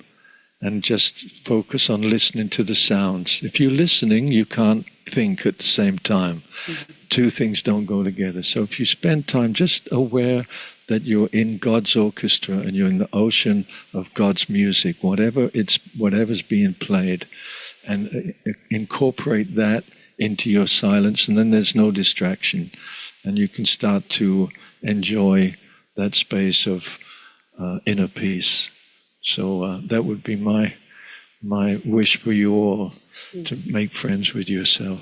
and just focus on listening to the sounds. If you're listening, you can't think at the same time. Two things don't go together. So if you spend time just aware that you're in God's orchestra and you're in the ocean of God's music, whatever's being played, and incorporate that into your silence, and then there's no distraction, and you can start to enjoy that space of inner peace. So that would be my wish for you all. to make friends with yourself.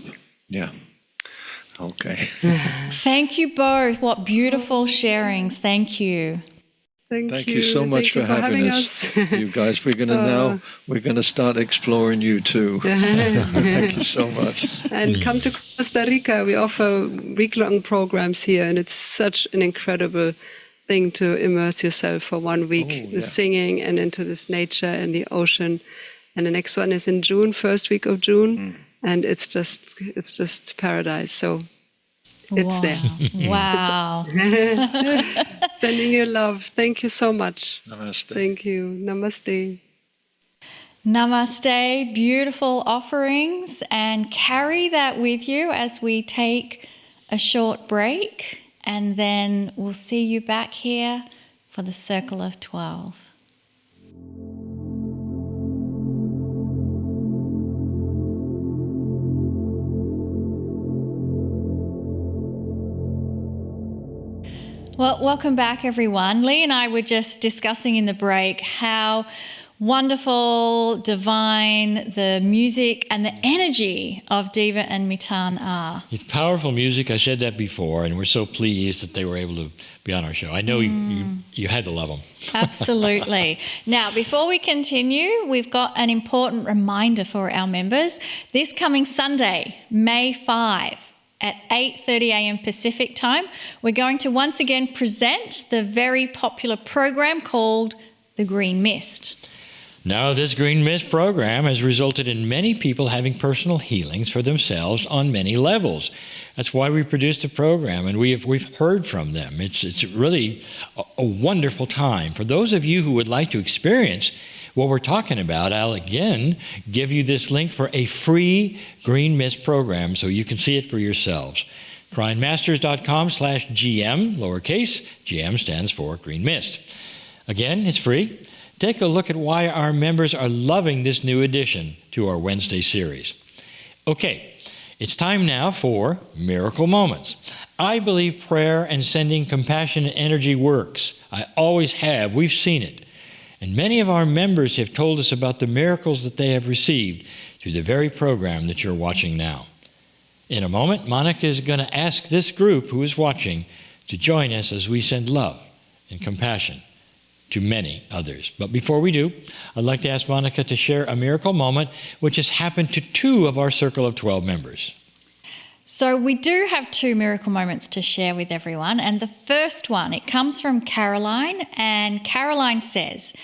Yeah. Okay. Thank you both. What beautiful sharings. Thank you. Thank you so much for having us. You guys, we're going to start exploring you too. Thank you so much. And come to Costa Rica. We offer week-long programs here, and it's such an incredible thing to immerse yourself for 1 week with singing and into this nature and the ocean. And the next one is in June, first week of June, and it's just paradise. So it's there. Wow. Sending you love. Thank you so much. Namaste. Thank you. Namaste. Namaste. Beautiful offerings. And carry that with you as we take a short break. And then we'll see you back here for the Circle of 12. Well, welcome back, everyone. Lee and I were just discussing in the break how wonderful, divine the music and the energy of Deva and Miten are. It's powerful music. I said that before, and we're so pleased that they were able to be on our show. I know you had to love them. Absolutely. Now, before we continue, we've got an important reminder for our members. This coming Sunday, May 5, at 8:30 a.m. Pacific time, we're going to once again present the very popular program called The Green Mist. Now, this Green Mist program has resulted in many people having personal healings for themselves on many levels. That's why we produced the program, and we've heard from them. It's really a wonderful time. For those of you who would like to experience what we're talking about, I'll again give you this link for a free Green Mist program so you can see it for yourselves. Cryonmasters.com/GM, lowercase, GM stands for Green Mist. Again, it's free. Take a look at why our members are loving this new addition to our Wednesday series. Okay, it's time now for Miracle Moments. I believe prayer and sending compassionate energy works. I always have. We've seen it. And many of our members have told us about the miracles that they have received through the very program that you're watching now. In a moment, Monica is going to ask this group who is watching to join us as we send love and compassion to many others. But before we do, I'd like to ask Monica to share a miracle moment which has happened to 2 of our Circle of 12 members. So we do have 2 miracle moments to share with everyone. And the first one, it comes from Caroline. And Caroline says,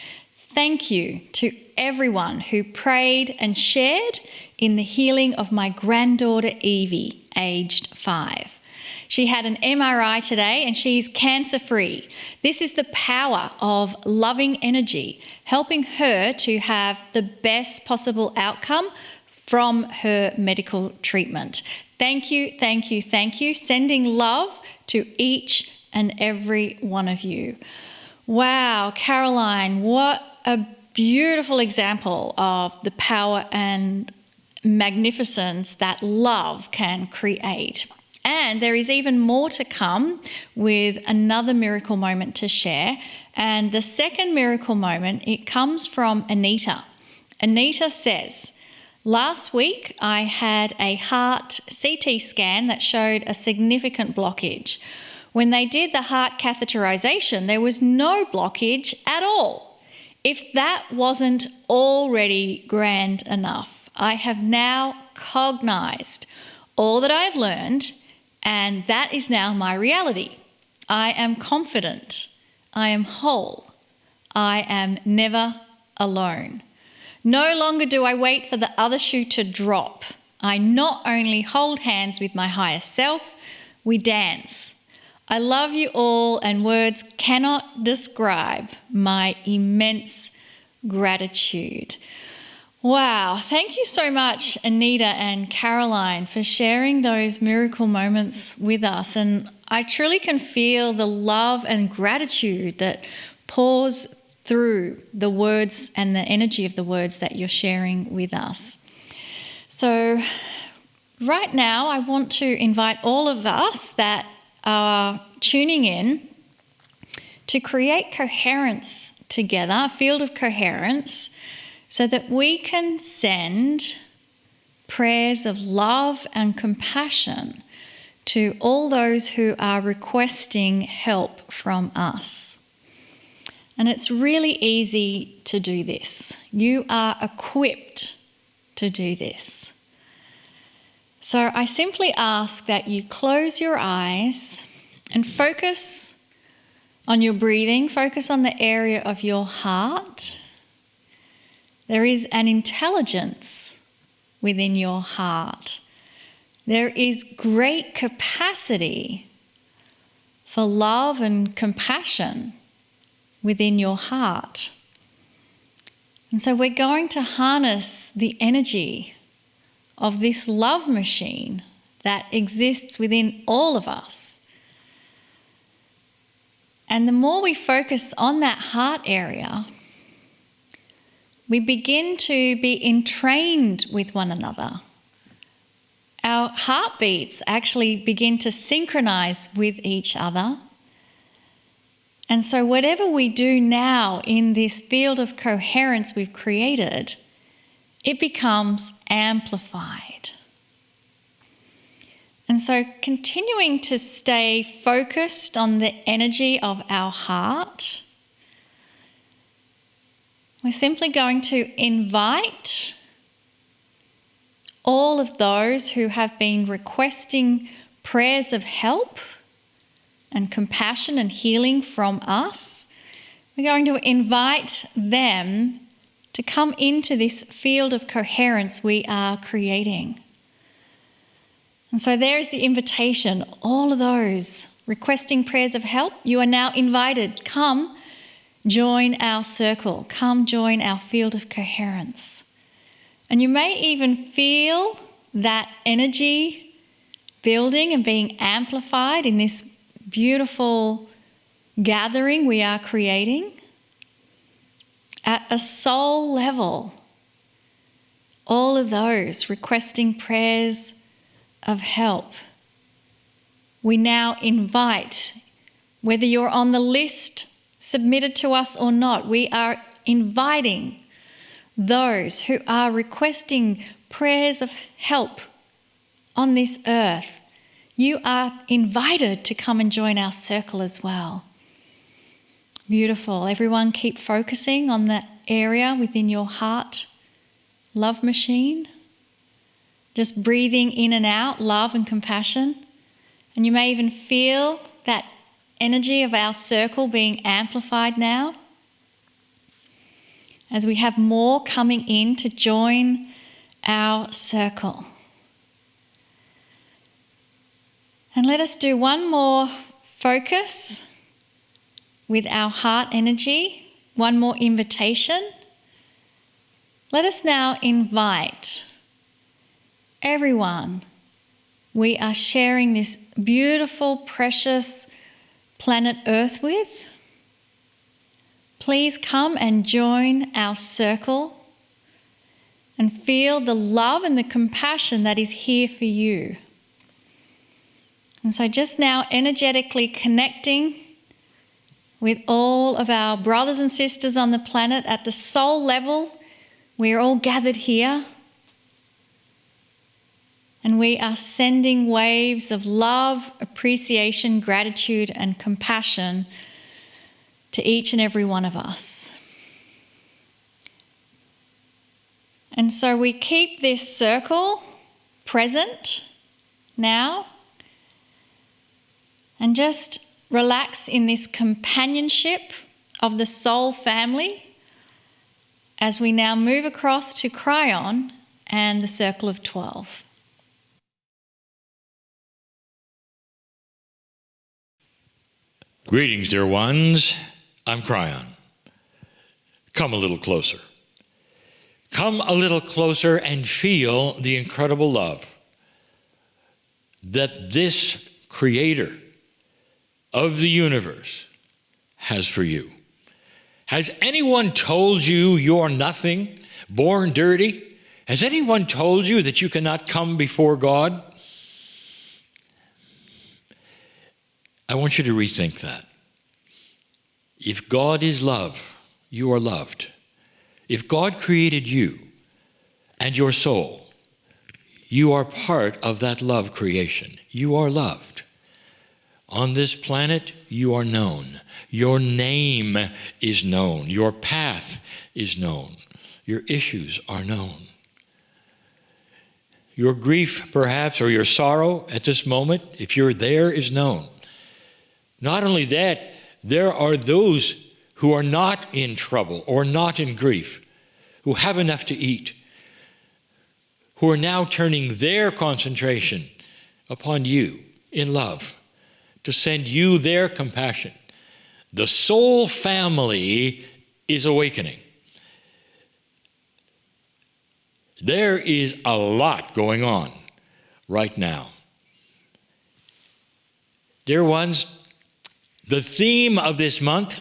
"Thank you to everyone who prayed and shared in the healing of my granddaughter Evie, aged 5. She had an MRI today and she's cancer-free. This is the power of loving energy, helping her to have the best possible outcome from her medical treatment. Thank you, thank you, thank you. Sending love to each and every one of you." Wow, Caroline, what a beautiful example of the power and magnificence that love can create. And there is even more to come with another miracle moment to share. And the second miracle moment, it comes from Anita. Anita says, "Last week I had a heart CT scan that showed a significant blockage. When they did the heart catheterization, there was no blockage at all. If that wasn't already grand enough, I have now cognized all that I've learned, and that is now my reality. I am confident. I am whole. I am never alone. No longer do I wait for the other shoe to drop. I not only hold hands with my higher self, we dance. I love you all, and words cannot describe my immense gratitude." Wow, thank you so much, Anita and Caroline, for sharing those miracle moments with us. And I truly can feel the love and gratitude that pours through the words and the energy of the words that you're sharing with us. So right now, I want to invite all of us that are tuning in to create coherence together, a field of coherence, so that we can send prayers of love and compassion to all those who are requesting help from us. And it's really easy to do this. You are equipped to do this. So I simply ask that you close your eyes and focus on your breathing, focus on the area of your heart. There is an intelligence within your heart. There is great capacity for love and compassion within your heart. And so we're going to harness the energy of this love machine that exists within all of us. And the more we focus on that heart area, we begin to be entrained with one another. Our heartbeats actually begin to synchronize with each other. And so whatever we do now in this field of coherence we've created, it becomes amplified. And so continuing to stay focused on the energy of our heart, we're simply going to invite all of those who have been requesting prayers of help and compassion and healing from us. We're going to invite them to come into this field of coherence we are creating. And so there's the invitation. All of those requesting prayers of help, you are now invited. Come join our circle. Come join our field of coherence. And you may even feel that energy building and being amplified in this beautiful gathering we are creating. At a soul level, all of those requesting prayers of help, we now invite, whether you're on the list submitted to us or not, we are inviting those who are requesting prayers of help on this earth. You are invited to come and join our circle as well. Beautiful. Everyone keep focusing on that area within your heart love machine. Just breathing in and out love and compassion. And you may even feel that energy of our circle being amplified now as we have more coming in to join our circle. And let us do one more focus with our heart energy, one more invitation. Let us now invite everyone we are sharing this beautiful, precious planet Earth with. Please come and join our circle and feel the love and the compassion that is here for you. And so just now energetically connecting with all of our brothers and sisters on the planet at the soul level. We are all gathered here. And we are sending waves of love, appreciation, gratitude, and compassion to each and every one of us. And so we keep this circle present now and just relax in this companionship of the soul family as we now move across to Kryon and the circle of 12. Greetings, dear ones. I'm Kryon. Come a little closer. Come a little closer and feel the incredible love that this creator of the universe has for you. Has anyone told you you're nothing, born dirty? Has anyone told you that you cannot come before God? I want you to rethink that. If God is love, you are loved. If God created you and your soul, You are part of that love creation. You are loved. On this planet, you are known. Your name is known. Your path is known. Your issues are known. Your grief, perhaps, or your sorrow at this moment, if you're there, is known. Not only that, there are those who are not in trouble or not in grief, who have enough to eat, who are now turning their concentration upon you in love to send you their compassion. The soul family is awakening. There is a lot going on right now. Dear ones, the theme of this month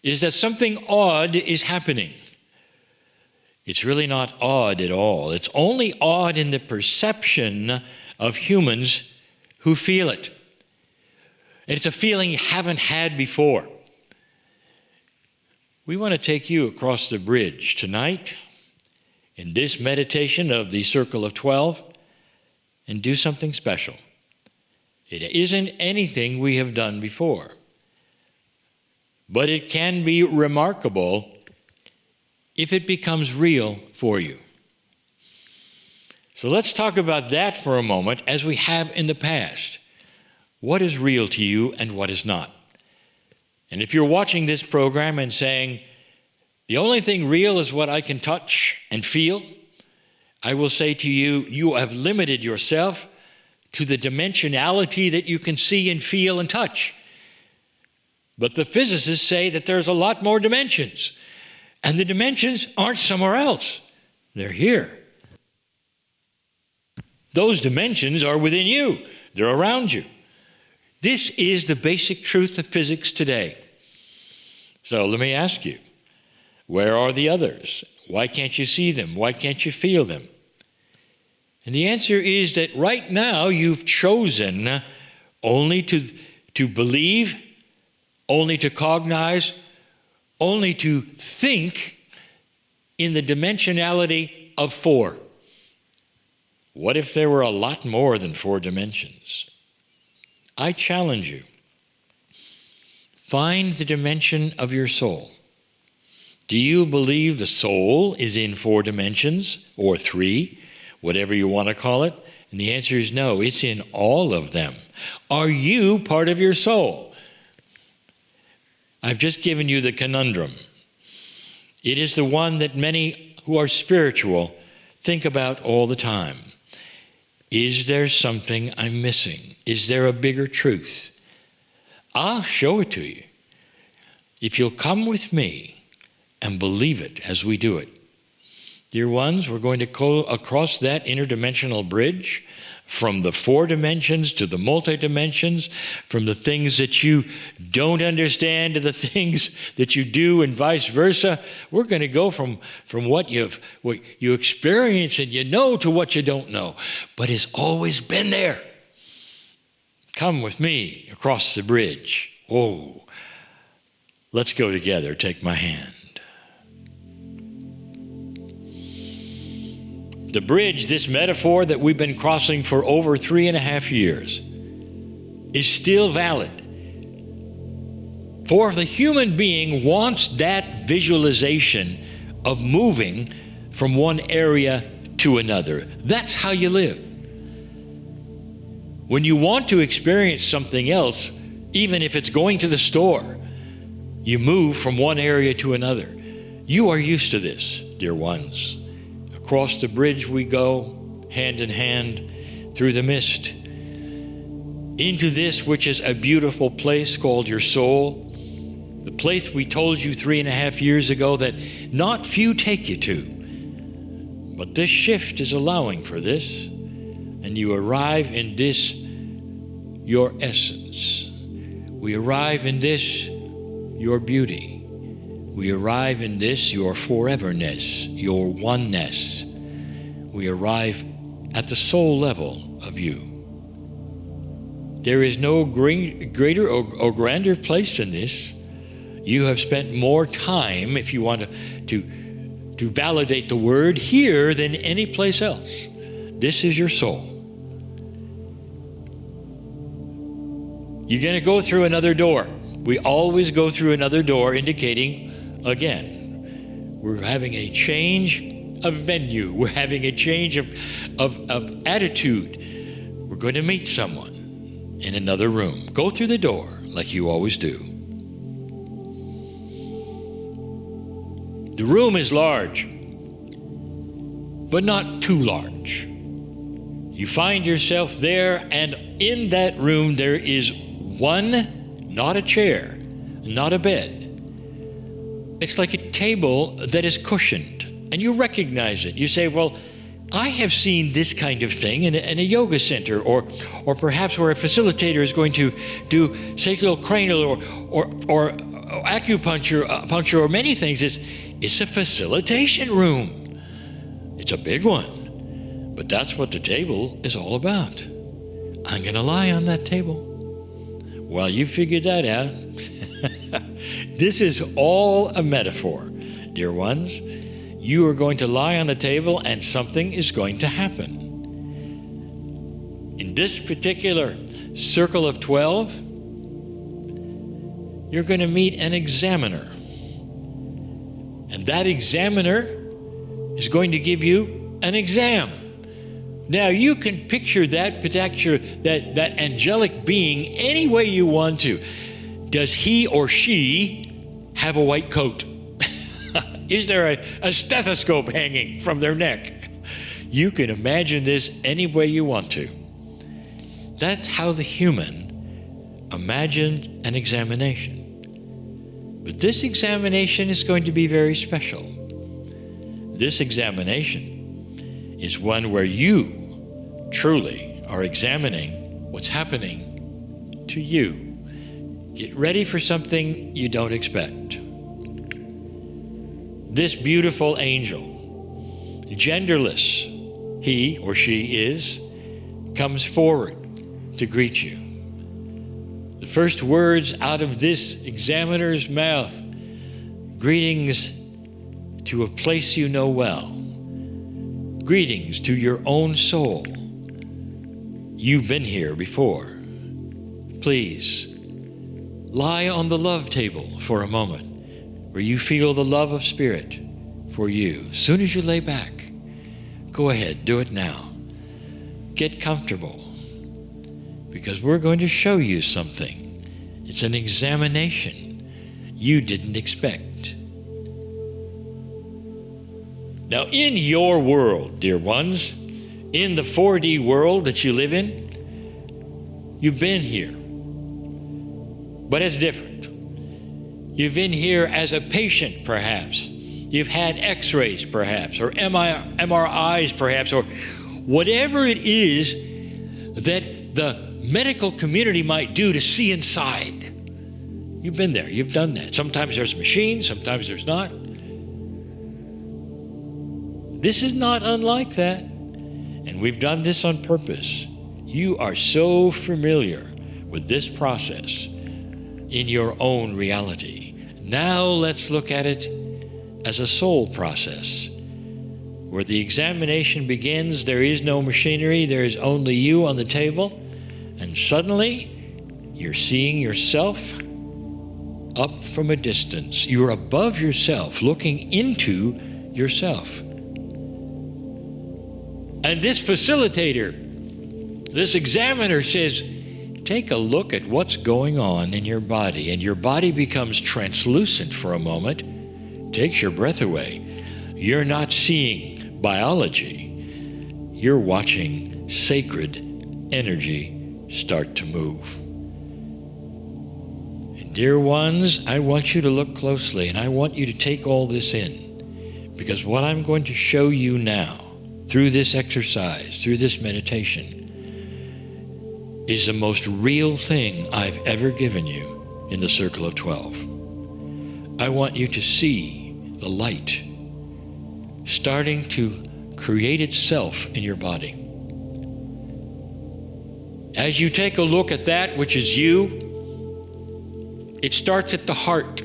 is that something odd is happening. It's really not odd at all. It's only odd in the perception of humans who feel it. And it's a feeling you haven't had before. We want to take you across the bridge tonight in this meditation of the Circle of 12 and do something special. It isn't anything we have done before, but it can be remarkable if it becomes real for you. So let's talk about that for a moment, as we have in the past. What is real to you and what is not? And if you're watching this program and saying, the only thing real is what I can touch and feel, I will say to you, you have limited yourself to the dimensionality that you can see and feel and touch. But the physicists say that there's a lot more dimensions. And the dimensions aren't somewhere else. They're here. Those dimensions are within you. They're around you. This is the basic truth of physics today. So let me ask you, where are the others? Why can't you see them? Why can't you feel them? And the answer is that right now you've chosen only to believe, only to cognize, only to think in the dimensionality of 4. What if there were a lot more than 4 dimensions? I challenge you. Find the dimension of your soul. Do you believe the soul is in 4 dimensions, or 3, whatever you want to call it? And the answer is no, it's in all of them. Are you part of your soul? I've just given you the conundrum. It is the one that many who are spiritual think about all the time. Is there something I'm missing? Is there a bigger truth? I'll show it to you if you'll come with me and believe it as we do it. Dear ones, we're going to go across that interdimensional bridge from the 4 dimensions to the multi-dimensions, from the things that you don't understand to the things that you do, and vice versa. We're going to go from what you experience and you know to what you don't know, but it's always been there. Come with me across the bridge. Oh, let's go together. Take my hand. The bridge, this metaphor that we've been crossing for over 3.5 years, is still valid. For the human being wants that visualization of moving from one area to another. That's how you live. When you want to experience something else, even if it's going to the store, you move from one area to another. You are used to this, dear ones. Across the bridge we go, hand in hand, through the mist, into this which is a beautiful place called your soul, the place we told you 3.5 years ago that not few take you to. But this shift is allowing for this, and you arrive in this, your essence. We arrive in this, your beauty. We arrive in this, your foreverness, your oneness. We arrive at the soul level of you. There is no greater or grander place than this. You have spent more time, if you want to validate the word, here than any place else. This is your soul. You're going to go through another door. We always go through another door, indicating, again, we're having a change of venue. We're having a change of attitude. We're going to meet someone in another room. Go through the door like you always do. The room is large, but not too large. You find yourself there, and in that room there is one, not a chair, not a bed. It's like a table that is cushioned, and you recognize it. You say, well, I have seen this kind of thing in a yoga center, or perhaps where a facilitator is going to do sacrocranial or acupuncture, or many things. It's a facilitation room. It's a big one, but that's what the table is all about. I'm going to lie on that table. Well, you figured that out. This is all a metaphor, dear ones. You are going to lie on the table and something is going to happen. In this particular circle of 12, you're going to meet an examiner. And that examiner is going to give you an exam. Now, you can picture that angelic being any way you want to. Does he or she have a white coat? Is there a stethoscope hanging from their neck? You can imagine this any way you want to. That's how the human imagined an examination. But this examination is going to be very special. This examination is one where you truly are examining what's happening to you. Get ready for something you don't expect. This beautiful angel, genderless, he or she is, comes forward to greet you. The first words out of this examiner's mouth, greetings to a place you know well. Greetings to your own soul. You've been here before. Please, lie on the love table for a moment where you feel the love of Spirit for you. As soon as you lay back, go ahead, do it now. Get comfortable, because we're going to show you something. It's an examination you didn't expect. Now, in your world, dear ones, in the 4D world that you live in, you've been here, but it's different. You've been here as a patient, perhaps. You've had x-rays, perhaps, or MRIs, perhaps, or whatever it is that the medical community might do to see inside. You've been there. You've done that. Sometimes there's machines, sometimes there's not. This is not unlike that. And we've done this on purpose. You are so familiar with this process in your own reality. Now let's look at it as a soul process. Where the examination begins, there is no machinery, there is only you on the table, and suddenly you're seeing yourself up from a distance. You're above yourself, looking into yourself. And this facilitator, this examiner says, take a look at what's going on in your body, and your body becomes translucent for a moment, takes your breath away. You're not seeing biology. You're watching sacred energy start to move. And dear ones, I want you to look closely, and I want you to take all this in, because what I'm going to show you now, through this exercise, through this meditation, is the most real thing I've ever given you in the Circle of 12. I want you to see the light starting to create itself in your body. As you take a look at that which is you, it starts at the heart.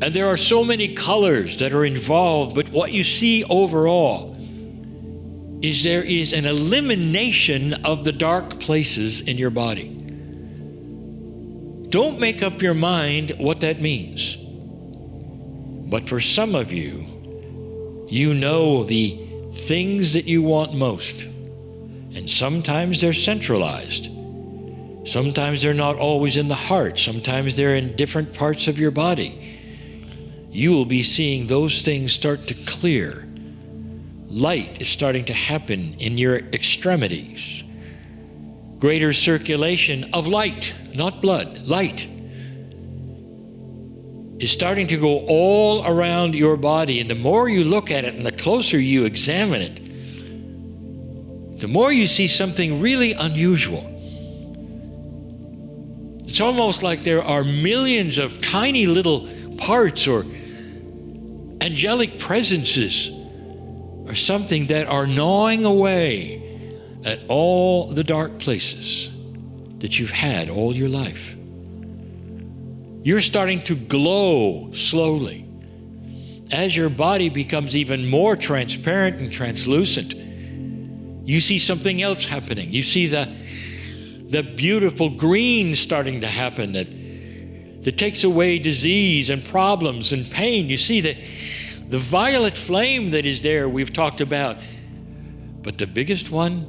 And there are so many colors that are involved, but what you see overall is there is an elimination of the dark places in your body. Don't make up your mind what that means. But for some of you, you know the things that you want most. And sometimes they're centralized. Sometimes they're not always in the heart. Sometimes they're in different parts of your body. You will be seeing those things start to clear. Light is starting to happen in your extremities. Greater circulation of light, not blood, light, is starting to go all around your body. And the more you look at it and the closer you examine it, the more you see something really unusual. It's almost like there are millions of tiny little parts or angelic presences or something that are gnawing away at all the dark places that you've had all your life. You're starting to glow slowly. As your body becomes even more transparent and translucent, you see something else happening. You see the beautiful green starting to happen that takes away disease and problems and pain. You see the violet flame that is there we've talked about. But the biggest one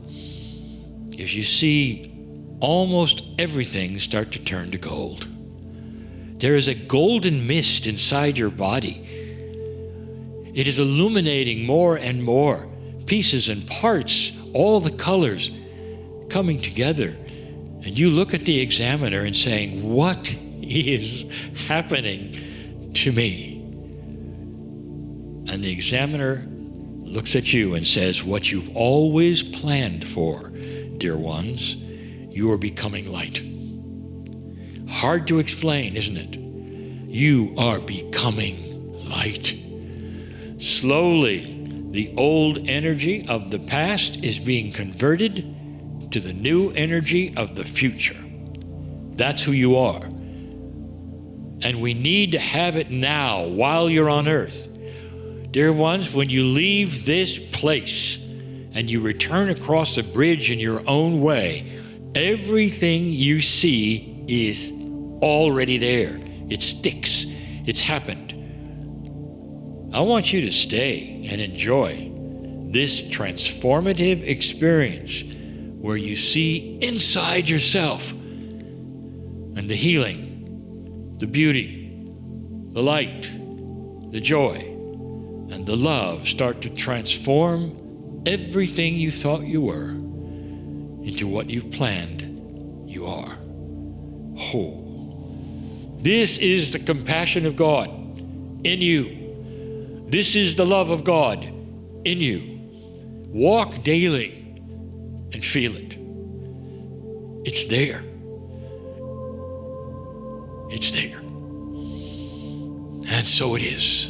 is you see almost everything start to turn to gold. There is a golden mist inside your body. It is illuminating more and more, pieces and parts, all the colors coming together. And you look at the examiner and saying, what is happening to me? And the examiner looks at you and says, what you've always planned for, dear ones, you are becoming light. Hard to explain, isn't it? You are becoming light. Slowly, the old energy of the past is being converted to the new energy of the future. That's who you are. And we need to have it now while you're on earth. Dear ones, when you leave this place and you return across the bridge in your own way, everything you see is already there. It sticks. It's happened. I want you to stay and enjoy this transformative experience where you see inside yourself and the healing, the beauty, the light, the joy, and the love start to transform everything you thought you were into what you've planned you are. Oh. This is the compassion of God in you. This is the love of God in you. Walk daily and feel it. It's there. It's there. And so it is.